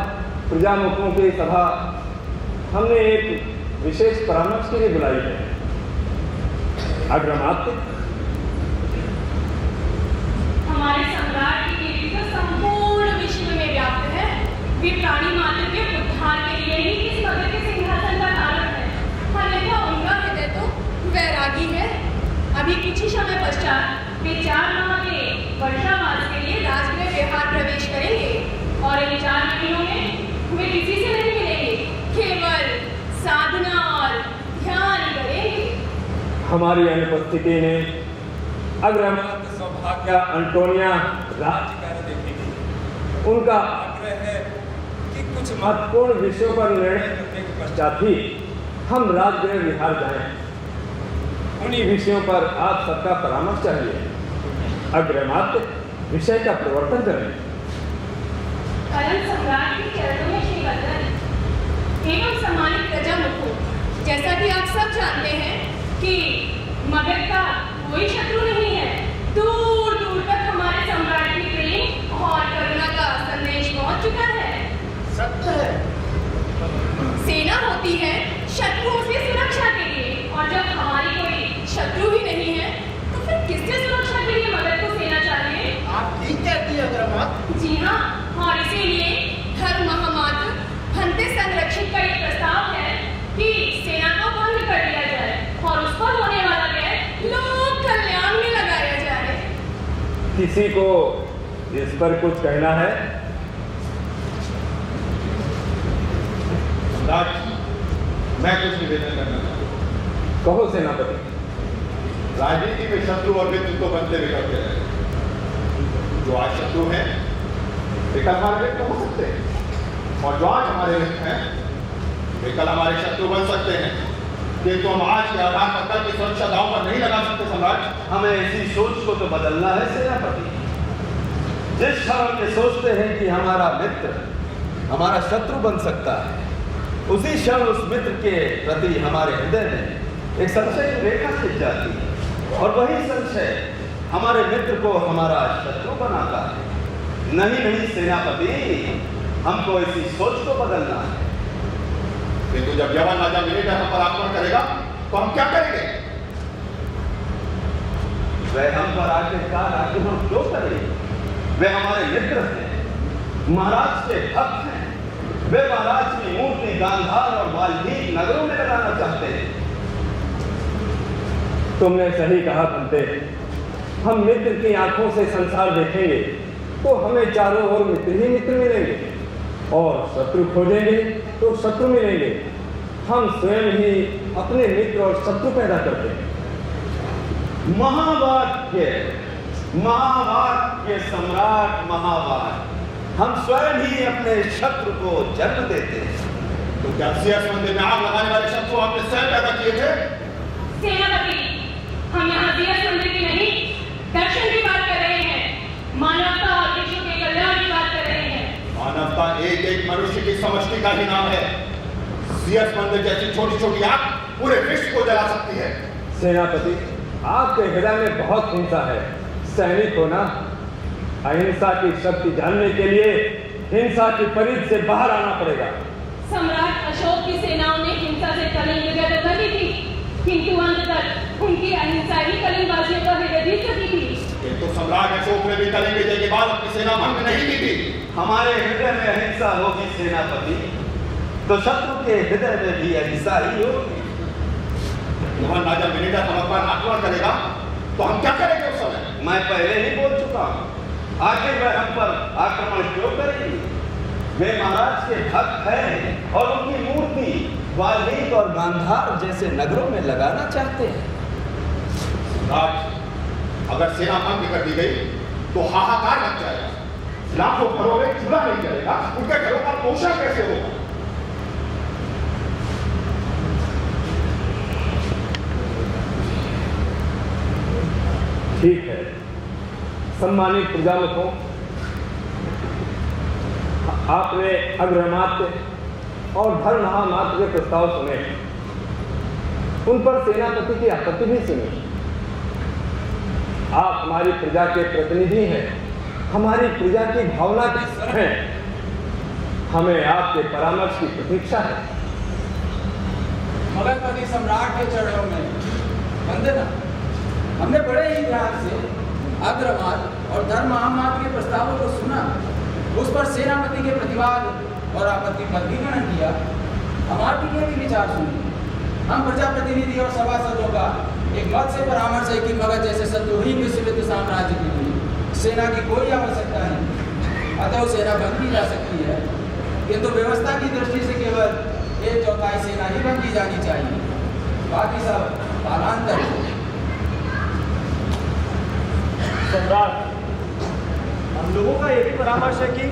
प्रजामुखों की सभा हमने एक विशेष परामर्श के लिए बुलाई है। अग्रमात्य, हमारे सम्राट की कीर्ति तो संपूर्ण विश्व में व्याप्त है। वे प्राणी मात्र के उद्धार के लिए ही इस मगध के सिंहासन पर आरूढ़ है। अन्यथा उनका हृदय तो वैरागी है। अभी कुछ ही समय पश्चात वे 4 माह के वर्षावास के लिए राजगृह विहार प्रवेश करेंगे और इन 4 महीनों में वे किसी से नहीं मिलेंगे, केवल साधना और ध्यान करेंगे। हमारी अनुपस्थिति में अग्रमात्य सौभाग्य अंटोनिया राज्य कार्य देखेगी। उनका आग्रह है कि कुछ महत्वपूर्ण विषयों पर निर्णय करने के पश्चात ही हम राजगृह विहार जाएं। उन्हीं विषयों पर आप सबका परामर्श चाहिए। अग्रमात्य विषय का प्रवर्तन करें। परम सम्राट के चरणों में श्री वंदन एवं सम्मानित प्रजामुखों, जैसा कि आप सब जानते हैं कि मगध का कोई शत्रु नहीं है। दूर दूर तक हमारे सम्राट की प्रेम और करुणा का संदेश पहुंच चुका है। सत्य है। सेना होती है शत्रुओं से सुरक्षा के लिए, और जब हमारी कोई शत्रु ही नहीं है तो फिर किससे सुरक्षा के लिए मगध को सेना चाहिए? आप ठीक कहती है अग्रमात। जी हाँ, और इसीलिए धर्म महामात्र भंते संरक्षित का एक प्रस्ताव है कि सेना को भंग कर दिया जाए और उस पर होने वाला व्यय लोक कल्याण में लगाया जाए। किसी को इस पर कुछ कहना है? मैं कुछ निवेदन करना चाहता हूं। कहो सेनापति। राजनीति में शत्रु और मित्र तो बनते बिगड़ते हैं। जो आज शत्रु हैं वे कल हमारे मित्र हो सकते हैं, और जो आज हमारे मित्र हैं वे कल हमारे शत्रु बन सकते हैं। किंतु हम आज के आधार पर कल की सुरक्षा दांव पर नहीं लगा सकते सम्राट। हमें इसी सोच को तो बदलना है सेनापति। जिस क्षण हम ये सोचते हैं कि हमारा मित्र हमारा शत्रु बन सकता है, उसी क्षण उस मित्र के प्रति हमारे हृदय में एक संशय की रेखा खिंच जाती है, और वही संशय हमारे मित्र को हमारा शत्रु बनाता है। नहीं सेनापति, हमको इसी सोच को बदलना है। किंतु जब यवन राजा मिलेगा हम पर आक्रमण करेगा तो हम क्या करेंगे? वह हम पर आखिरकार आक्रमण क्यों करेंगे? वे हमारे मित्र हैं, महाराज के भक्त हैं। वे महाराज की मूर्ति गांधार और वाल्मीकि नगरों में लगाना चाहते हैं। तुमने सही कहा बंते। हम मित्र की आंखों से संसार देखेंगे तो हमें चारों ओर मित्र ही मित्र मिलेंगे, और शत्रु खोजेंगे तो शत्रु मिलेंगे। हम स्वयं ही अपने मित्र और शत्रु पैदा करते हैं। महावाक्य सम्राट महावाक्य, हम स्वयं ही अपने शत्रु को जन्म देते हैं। तो क्या सियास मंदिर में आग लगाने वाले शत्रु आपने स्वयं पैदा किए थे? सेनापति, हम यहाँ दिवस मंदिर की नहीं, दर्शन की बात कर रहे हैं। मानवता और विश्व के कल्याण की बात कर रहे हैं। मानवता एक एक मनुष्य की समष्टि का ही नाम है। सियास मंदिर जैसी छोटी छोटी आग पूरे विश्व को जला सकती है। सेनापति, आपके हृदय में बहुत हिंसा है। सैनिक होना, अहिंसा की शक्ति जानने के लिए हिंसा की परिध से बाहर आना पड़ेगा। सम्राट अशोक की सेनाओं ने हिंसा से कलिंग विजय तो कर दी थी, किंतु अंत तक उनकी अहिंसा ही कलिंगबाजियों का हृदय जीत सकी थी। किंतु सम्राट अशोक ने भी कलिंग विजय के बाद अपनी सेना भंग नहीं की थी। हमारे हृदय में अहिंसा होगी सेनापति, तो शत्रु के हृदय में भी अहिंसा ही होगी। यवन राजा मिलेगा हम पर आक्रमण करेगा तो हम क्या करेंगे उस समय? मैं पहले ही बोल चुका हूँ, आखिर वह हम पर आक्रमण क्यों करेंगे? वे महाराज के भक्त हैं और उनकी मूर्ति वाल्मीकि और गांधार जैसे नगरों में लगाना चाहते हैं। सम्राट, अगर सेना भंग कर दी गई तो हाहाकार मच जाएगा। लाखों घरों में चूल्हा नहीं जलेगा, उनके घरों का पोषण कैसे होगा? ठीक है सम्मानित प्रजामुखों, आपने अग्रमात्य और धर्महामात्य के प्रस्ताव सुने, उन पर सेनापति की आपत्ति भी सुनी। आप हमारी प्रजा के प्रतिनिधि हैं, हमारी प्रजा की भावना के सर हैं। हमें आपके परामर्श की प्रतीक्षा है। मगधपति सम्राट के चरणों में वंदना। हमने बड़े ही ध्यान से अग्रमात और धर्महामात के प्रस्तावों को सुना, उस पर सेनापति के प्रतिवाद और आपत्ति पर भी गणन किया। हमारे के भी विचार सुने। हम प्रजा प्रतिनिधि और सभासदों का एक मत से परामर्श है कि मगध जैसे शत्रुहीन विस्तृत साम्राज्य के लिए सेना की कोई आवश्यकता नहीं, अतः सेना बंद की जा सकती है, किंतु व्यवस्था की दृष्टि से केवल 1/4 सेना ही बंद की जानी चाहिए, बाकी सब कालांतर। सम्राट, हम लोगों का यही परामर्श है कि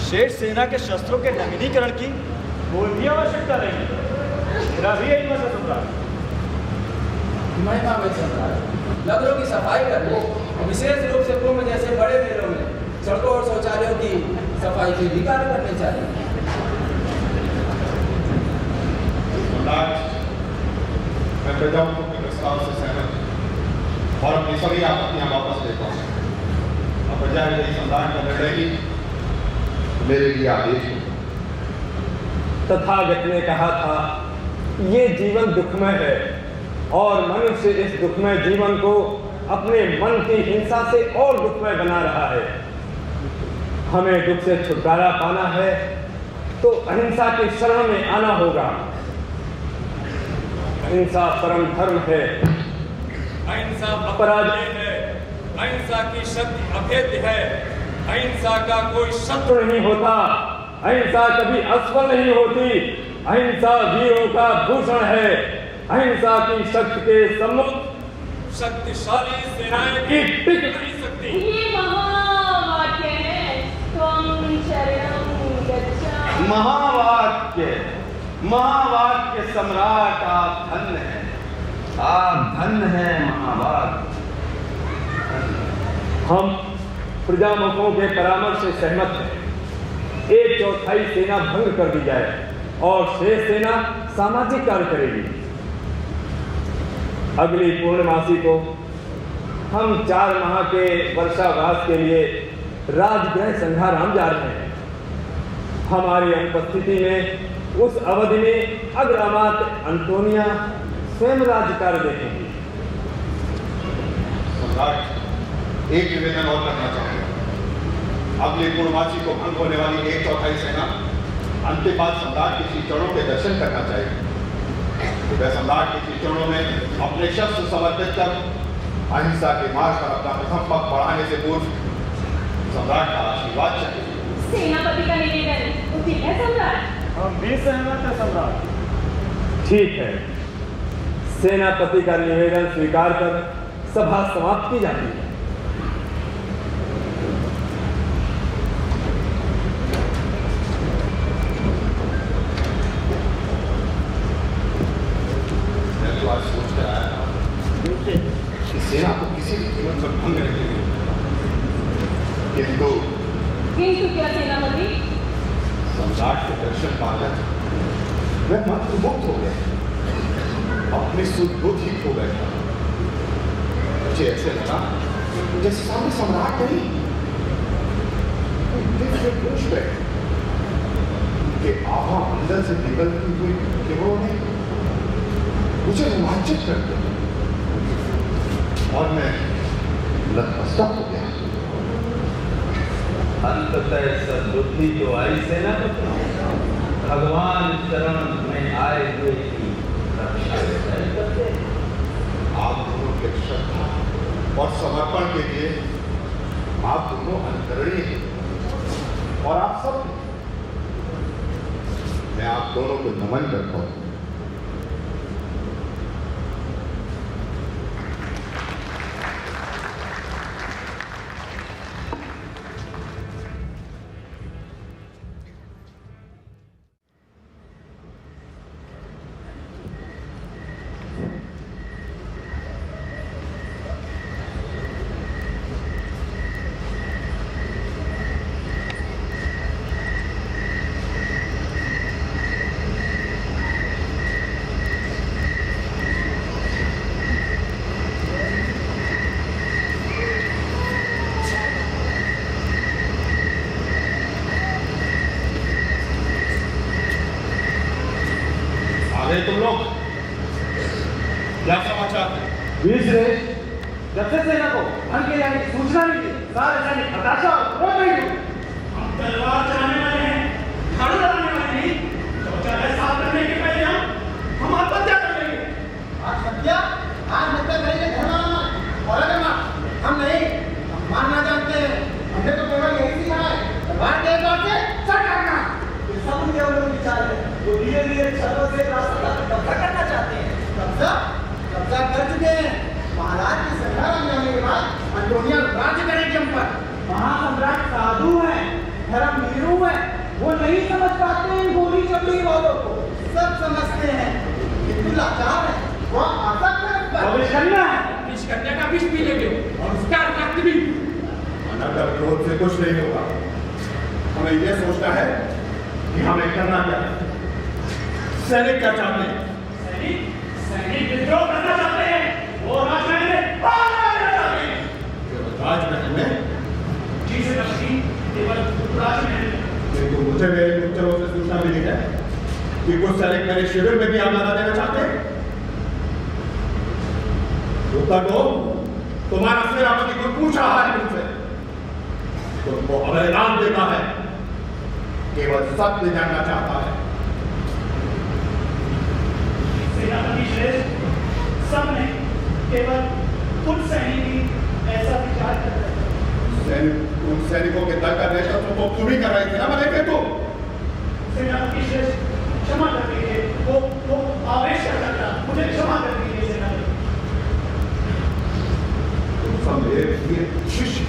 शेष सेना के शस्त्रों के नवीनीकरण की कोई भी आवश्यकता नहीं। मेरा भी यही मत है सम्राट। महिमा में सम्राट, नगरों की सफाई करने, विशेष रूप से कुंभ जैसे बड़े मेलों में सड़कों और शौचालयों की सफाई के भी कार्य करने चाहिए। सम्राट, मैं प्रजाओं के प्रस्ताव से सहमत हूं और अपनी सभी आपत्तियां वापस लेता हूं। अब प्रजा यदि सम्राट का निर्णय ही मेरे लिए आदेश हो। तथागत ने कहा था, ये जीवन दुखमय है और मनुष्य इस दुखमय जीवन को अपने मन की हिंसा से और दुखमय बना रहा है। हमें दुख से छुटकारा पाना है तो अहिंसा की शरण में आना होगा। अहिंसा परम धर्म है, अहिंसा अपराजय है, अहिंसा की शक्ति अभेद्य है, अहिंसा का कोई शत्रु नहीं होता, अहिंसा कभी असफल नहीं होती, अहिंसा वीरों का भूषण है, अहिंसा की शक्ति के सम्मुख शक्तिशाली सेनाएं भी टिक नहीं सकती। ये महावाक्य है, त्वं शरणं गच्छामि। महावाक्य सम्राट, आप धन्य हैं, आप धन्य हैं महावाक्य। हम प्रजामुखों के परामर्श से सहमत हैं। 1/4 सेना भंग कर दी जाए और शेष सेना सामाजिक कार्य करेगी। अगली पूर्णमासी को हम 4 माह के वर्षावास के लिए राजगृह संघाराम जा रहे हैं। हमारी अनुपस्थिति में उस अवधि में अग्रमात अंटोनिया स्वयं राज्य कार्य देखेंगी। सम्राट, एक निवेदन और करना चाहूंगा। अगले पूर्णमासी को भंग होने वाली 1/4 सेना अंतिपाद सम्राट के श्री चरणों के दर्शन करना चाहिए। वह सम्राट के श्री चरणों में अपने शस्त्र समर्पित कर अहिंसा के मार्ग पर अपना प्रथम पग बढ़ाने से पूर्व सम्राट का आशीर्वाद चाहिए। सेनापति का निवेदन उचित है सम्राट। हम भी सहमत हैं सम्राट। ठीक है, सेनापति का निवेदन स्वीकार कर सभा समाप्त की जाती है। आज सोच कर आया था कि सेना को किसी भी कीमत पर भंग नहीं करेगी, किंतु क्या सेनापति? सम्राट के दर्शन पाकर वह मात्र मुक्त हो गया, अपनी सुबुद्धि खो बैठा। मुझे ऐसे लगा जैसे सामने सम्राट नहीं, दिव्य पुरुष बैठे, उनके आभा अंदर से निकलती हुई किरणों ने मुझे रोमांचित कर दिया और मैं लतमस्तक हो गया। अंततः सद्बुद्धि तो आई सेनापति, भगवान शरण में आए हुए की रक्षा करते। आप दोनों के श्रद्धा और समर्पण के लिए आप दोनों अनुकरणीय हैं और आप सब, मैं आप दोनों को नमन करता हूं। अरे तुम लोग क्या समाचार है? जब से सेना को भंग किए जाने की सूचना मिली, सारे सैनिक हताशा और क्रोध में डूबे। हम तलवार चलाने वाले हैं, झाड़ू लगाने वाले नहीं। शौचालय साफ करने के पहले हम आत्महत्या कर लेंगे। आत्महत्या? आत्महत्या करेंगे धर्म और अगर हम नहीं, हम मारना जानते हैं। हमने तो केवल यही सीखा है, तलवार के दौर से सर काटना। ये सब उनके उन्होंने विचार है। वो धीरे धीरे छतों से रास्ता कब्जा करना चाहते हैं। कब्जा कर चुके हैं। महाराज की संघाराम जाने के बाद अंटोनिया राज्य करेगी हम पर। महासम्राट साधु है, धर्म वीरू है, वो नहीं समझ पाते इन गोली चपड़ी वालों को। सब समझते हैं किंतु लाचार है, वो आसक्त है। विषकन्या है, विषकन्या का विष पी लेंगे और उसका रक्त भी। अनगर क्रोध से कुछ नहीं होगा। हमें यह सोचना है कि हमें करना क्या है। सैनिक क्या चाहते हैं? सैनिक विद्रोह करना चाहते हैं। वो राजमहल में भागना चाहते हैं। राजमहल में? जी सेनापति, केवल राजमहल में। किंतु मुझे मेरे गुप्तचरों से सूचना मिली है कि कुछ सैनिक मेरे शिविर में भी आग लगा देना चाहते हैं। उत्तर दो, तुम्हारा सेनापति को पूछ रहा है तुमसे, तुमको अवैधान देता है, केवल सत्य जानना चाहता है। सेनापति श्रेष्ठ, सब नहीं, केवल कुछ सैनिक ही ऐसा विचार कर रहे हैं। उन सैनिकों के दल का नेतृत्व तो तुम ही कर रहे थे ना, मैंने कह तो। सेनापति श्रेष्ठ, क्षमा कर दीजिए, वो आवेश कर रहा था, मुझे क्षमा कर दीजिए सेनापति। कसम मेरे शिष्य,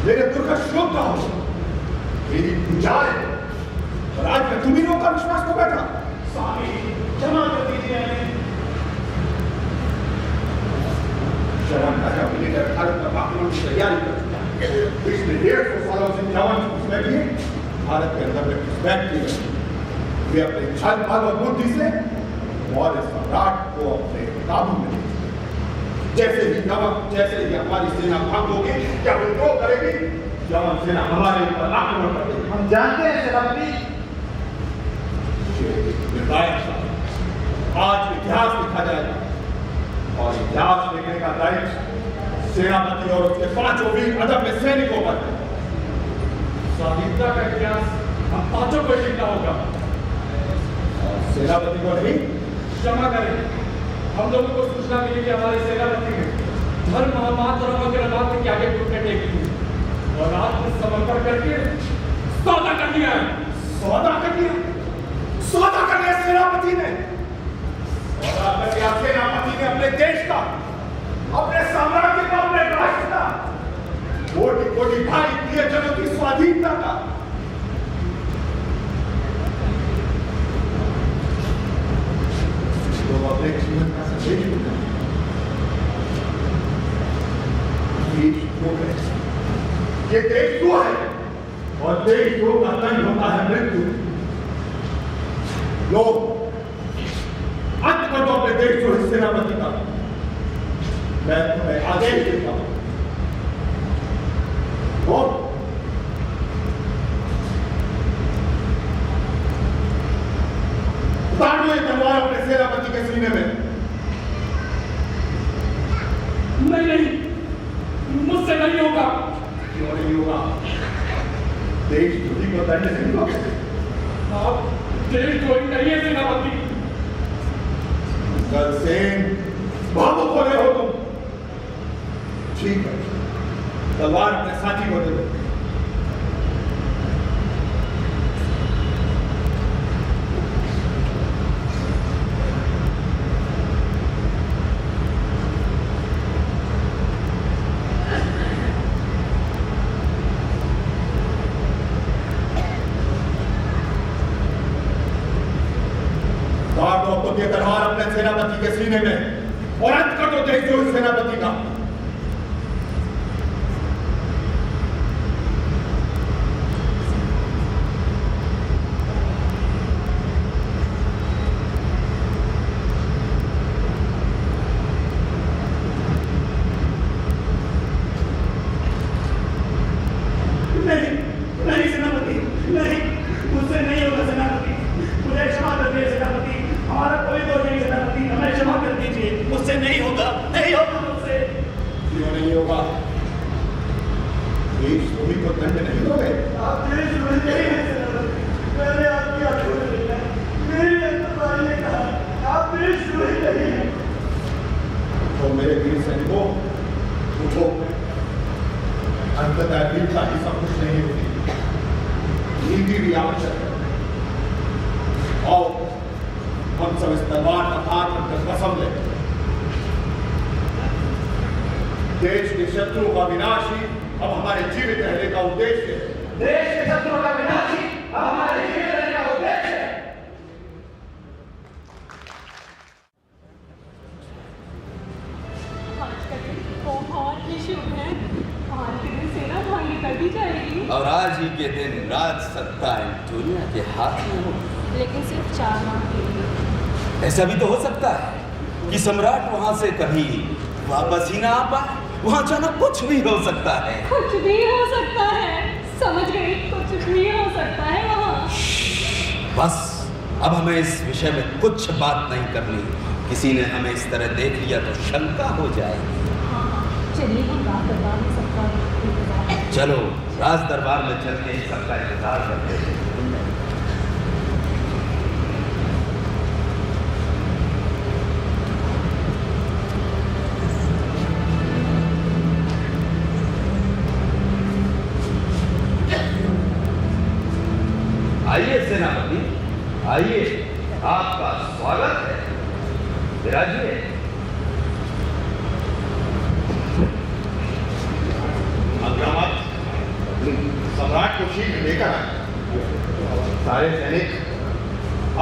मेरे दुर्गत योद्धा हो, मेरी पूजा है, और आज मैं तुम्ही लोगों का विश्वास को बैठा। स्वामी क्षमा कर दीजिए हमें। जवान राजा विजय भारत का आक्रमण की तैयारी कर चुका है। पिछले 150 सालों से जवान घुसपैठ किए भारत के अंदर में घुसपैठ किए। वे अपने छल बल और बुद्धि से मौर्य सम्राट को अपने काबू में ले। जैसे ही हमारी सेना भंग होगी, क्या विद्रोह करेगी, जवान सेना हमारे ऊपर आक्रमण करेगी। हम जानते हैं सेनापति। आज इतिहास लिखा जाएगा, और इतिहास लिखने का दायित्व सेनापति और उसके 5 वीर अदम्य सैनिकों पर है। स्वाधीनता का इतिहास हम 5 को लिखना होगा। और सेनापति को नहीं, क्षमा करें, हम लोगों को सूचना मिली कि हमारे सेनापति ने धर्म महामात और अग्रमात के आगे घुटने टेक दिए और आत्मसमर्पण करके सौदा कर दिया है। सौदा कर दिया? सौदा कर दिया सेनापति ने? सौदा कर दिया सेनापति ने अपने देश का, अपने साम्राज्य का, अपने राष्ट्र का, कोटि-कोटि भाई प्रियजनों की स्वाधीनता का। तो अपने जीवन का संदेश देना। देश दो है, ये देश दो है, और देश दो का तंज होता है मृत्यु। लोग अंत कर दो अपने देश को सेनापति का। मैं तुम्हें आदेश देता हूं, उतार दो ये तलवार अपने सेनापति के सीने में। नहीं, मुझसे नहीं होगा। क्यों नहीं होगा? देशद्रोही को दंड नहीं होगा। आप देशद्रोही नहीं है सेनापति। कल से भावुक हो रहे हो तुम। ठीक है, तलवार अपने साथी को दे दो। ये तलवार अपने सेनापति के सीने में, और अंत कर दो देशद्रोही सेनापति का। नहीं सेनापति, नहीं, मुझसे नहीं होगा सेनापति। मुझे क्षमा कर दीजिए सेनापति, हमारा कोई दोष नहीं सेनापति, हमें क्षमा कर दीजिए। मुझसे नहीं होगा, नहीं होगा मुझसे। क्यों नहीं होगा? देशद्रोही को दंड नहीं दोगे? आप देशद्रोही नहीं हैं सेनापति, मैंने आपकी आंखों में देखा, मेरी अंतर्वाणी ने कहा, आप देशद्रोही नहीं हैं। तो मेरे वीर सैनिकों, उठो। अंततः वीरता ही सब कुछ नहीं होती, नीति भी आवश्यक है। आओ हम सब इस तलवार का हाथ रखकर कसम लें, देश के शत्रुओं का विनाश ही अब हमारे जीवित रहने का उद्देश्य है। देश के शत्रुओं का विनाश ही अब हमारे जीवित रहने का उद्देश्य है। आज का दिन बहुत ही शुभ है। आज के दिन सेना भांगी कर दी जाएगी, और आज ही के दिन राज सत्ता दुनिया के हाथ में हो। लेकिन सिर्फ 4 माह के लिए। ऐसा भी तो हो सकता है कि सम्राट वहां से कभी वापस ही ना आ पाए। वहां जाना कुछ भी हो सकता है। कुछ भी हो सकता है, समझ गई, कुछ भी हो सकता है वहाँ। बस अब हमें इस विषय में कुछ बात नहीं करनी। किसी ने हमें इस तरह देख लिया तो शंका हो जाएगी। चलिए हम राज दरबार में सबका इंतजार। चलो राज दरबार में चलते ही सबका इंतजार करते हैं। आइए सेनापति, आइए, आपका स्वागत है। विराजिए। घबरा मत, सम्राट को शीघ्र लेकर आए। सारे सैनिक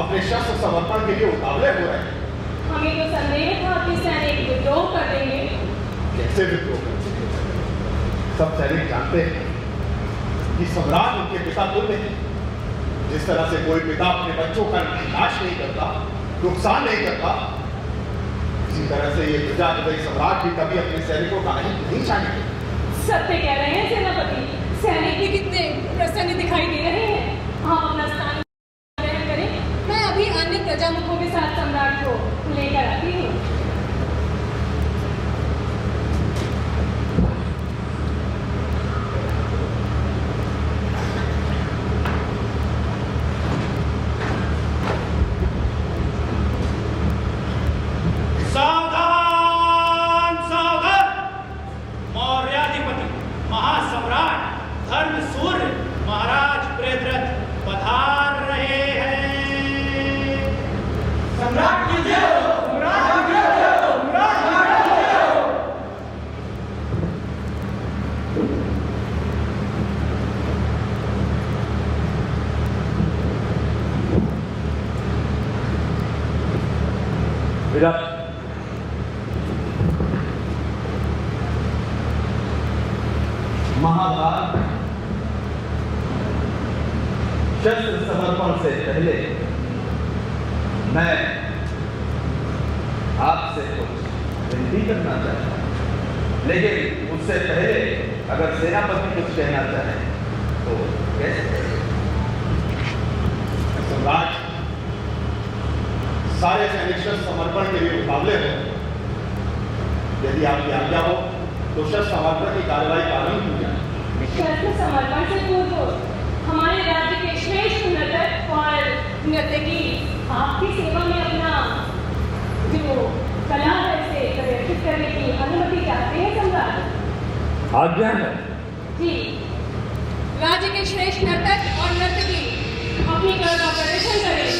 अपने शस्त्र समर्पण के लिए उतावले हो रहे हैं। हमें तो संदेह था कि सैनिक विद्रोह कर देंगे। कैसे विद्रोह कर सकते हैं? सब सैनिक जानते हैं कि सम्राट उनके पिता तुल्य हैं। जिस तरह से कोई पिता अपने बच्चों का नाश नहीं करता, नुकसान नहीं करता, इसी तरह से ये प्रजापति सम्राट भी कभी अपने सैनिकों का नहीं चाहेंगे। सत्य कह रहे हैं सेनापति, सैनिक भी कितने प्रसन्न दिखाई दे रहे हैं। आप अपना स्थान ग्रहण करें, मैं अभी अन्य प्रजामुखों के साथ सम्राट को लेकर आती हूँ। सावधान सावधान, मौर्याधिपति महासम्राट धर्मसूर्य महाराज प्रियव्रत पधार रहे हैं। सम्राट की जय हो, सम्राट की जय हो, सम्राट की जय हो। विराट, महाभारत शस्त्र समर्पण से पहले मैं आपसे कुछ विनती करना चाहता हूं, लेकिन उससे पहले अगर सेनापति कुछ कहना चाहे तो कैसे? सम्राट, सारे सैनिक शस्त्र समर्पण के लिए उतावले हो। यदि आपकी आज्ञा हो तो शस्त्र समर्पण की कार्रवाई प्रारंभ की जाए। शस्त्र समर्पण से पूर्व हमारे राज्य के श्रेष्ठ नर्तक और नर्तकी आपकी सेवा में अपना जो कला है उसे प्रदर्शित करने की अनुमति चाहते हैं सम्राट। आज्ञा है। जी, राज्य के श्रेष्ठ नर्तक और नर्तकी अपनी कला का प्रदर्शन करें।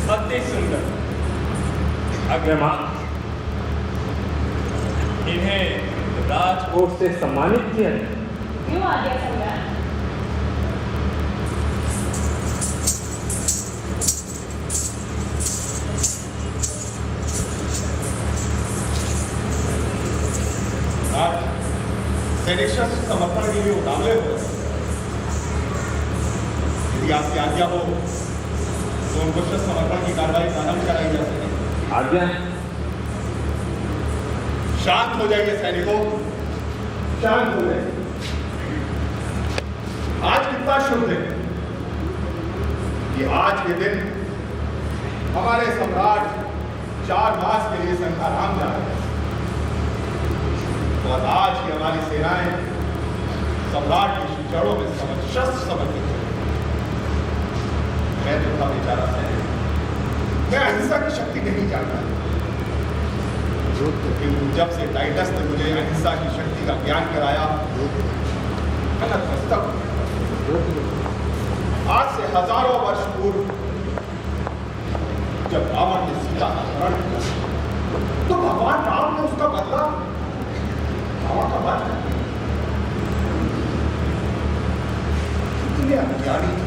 अति सुंदर। अग्रमान, इन्हें राजकोट से सम्मानित किया जाए। क्यों आ गया सम्राट? सैनिक शस्त्र समर्पण के लिए उतावले हो रहे हैं। यदि आपकी आज्ञा हो तो उनको शस्त्र समर्पण की कार्रवाई प्रारंभ कराई जा सके। आज्ञा। शांत हो जाइए सैनिकों, शांत हो जाइए। आज कितना शुभ दिन कि आज के दिन हमारे सम्राट 4 मास के लिए संघाराम जा रहे हैं और आज ही हमारी सेनाएं सम्राट के चरणों में शस्त्र समर्पित हैं। मैं तो था बेचारा सैनिक, मैं अहिंसा की शक्ति नहीं जानता, किंतु जब से टाइटस ने मुझे अहिंसा की शक्ति का ज्ञान कराया, मैं नतमस्तक हूं। आज से हजारों वर्ष पूर्व जब रावण ने सीता का हरण किया तो भगवान राम ने उसका बदला रावण का वध किया। कितने अज्ञानी थे,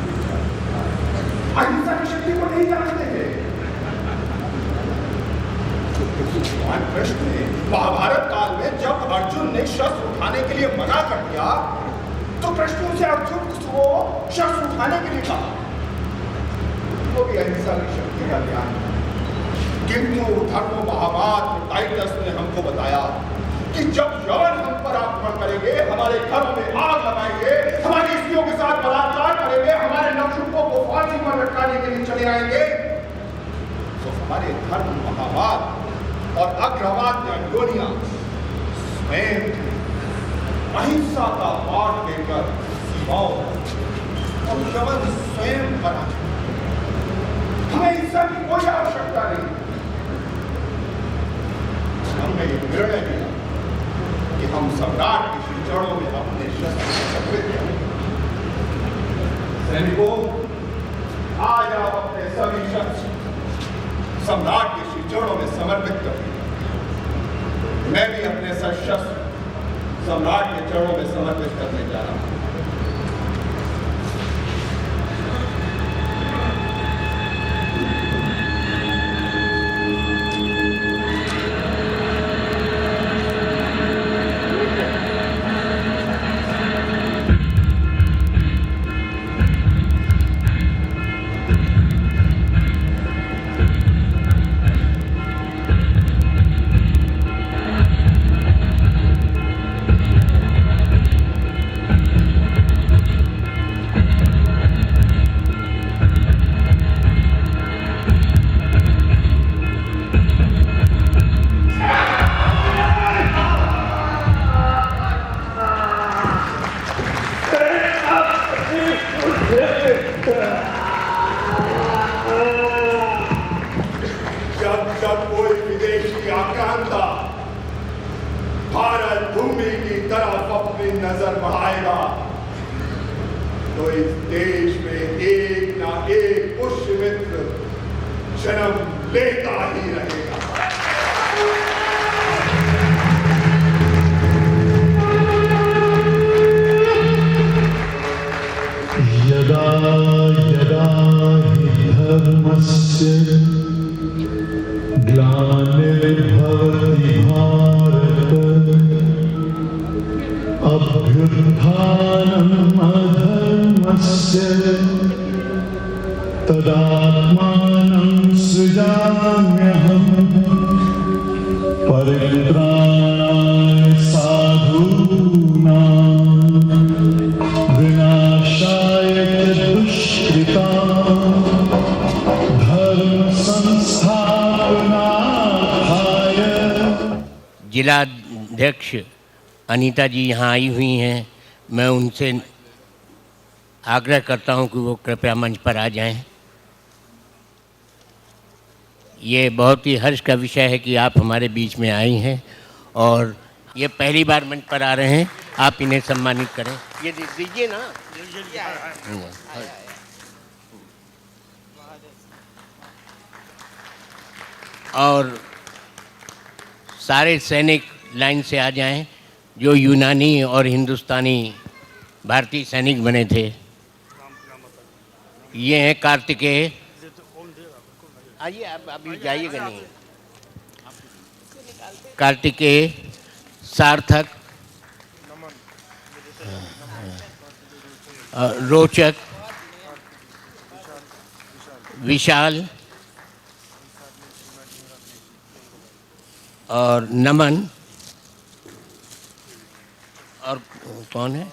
अहिंसा की शक्ति को नहीं जानते थे। भगवान कृष्ण ने महाभारत काल में जब अर्जुन ने शस्त्र उठाने के लिए मना कर दिया तो कृष्ण से अर्जुन को शस्त्र उठाने के लिए कहा, वो भी अहिंसा की शक्ति का ज्ञान। किंतु धर्म महामात्र टाइटस ने हमको बताया कि जब यवन हम पर आक्रमण करेंगे, हमारे घरों में आग लगाएंगे, हमारी स्त्रियों के साथ बलात्कार करेंगे, हमारे नवयुवकों को फांसी पर लटकाने के लिए चले आएंगे, तो हमारे धर्म महामात्र और अग्रवाद अंडोनिया स्वयं अहिंसा का पाठ देकर सीमाओं और यवन स्वयं बना। हमें हिंसा की कोई आवश्यकता नहीं। हमने ये निर्णय लिया कि हम सम्राट के श्री चरणों में अपने शस्त्र समर्पित करें। सैनिकों, आज आप अपने सभी शस्त्र सम्राट के श्री चरणों में समर्पित करें। मैं भी अपने शस्त्र सम्राट के चरणों में समर्पित करने जा रहा हूं। जिलाध्यक्ष अनीता जी यहाँ आई हुई हैं। मैं उनसे आग्रह करता हूँ कि वो कृपया मंच पर आ जाएं। ये बहुत ही हर्ष का विषय है कि आप हमारे बीच में आई हैं और ये पहली बार मंच पर आ रहे हैं। आप इन्हें सम्मानित करें। ये दीजिए ना। और सारे सैनिक लाइन से आ जाएं जो यूनानी और हिंदुस्तानी भारतीय सैनिक बने थे। ये हैं कार्तिकेय। आइए, आप अभी जाइएगा नहीं। कार्तिकेय, सार्थक, रोचक, विशाल और नमन, और कौन है?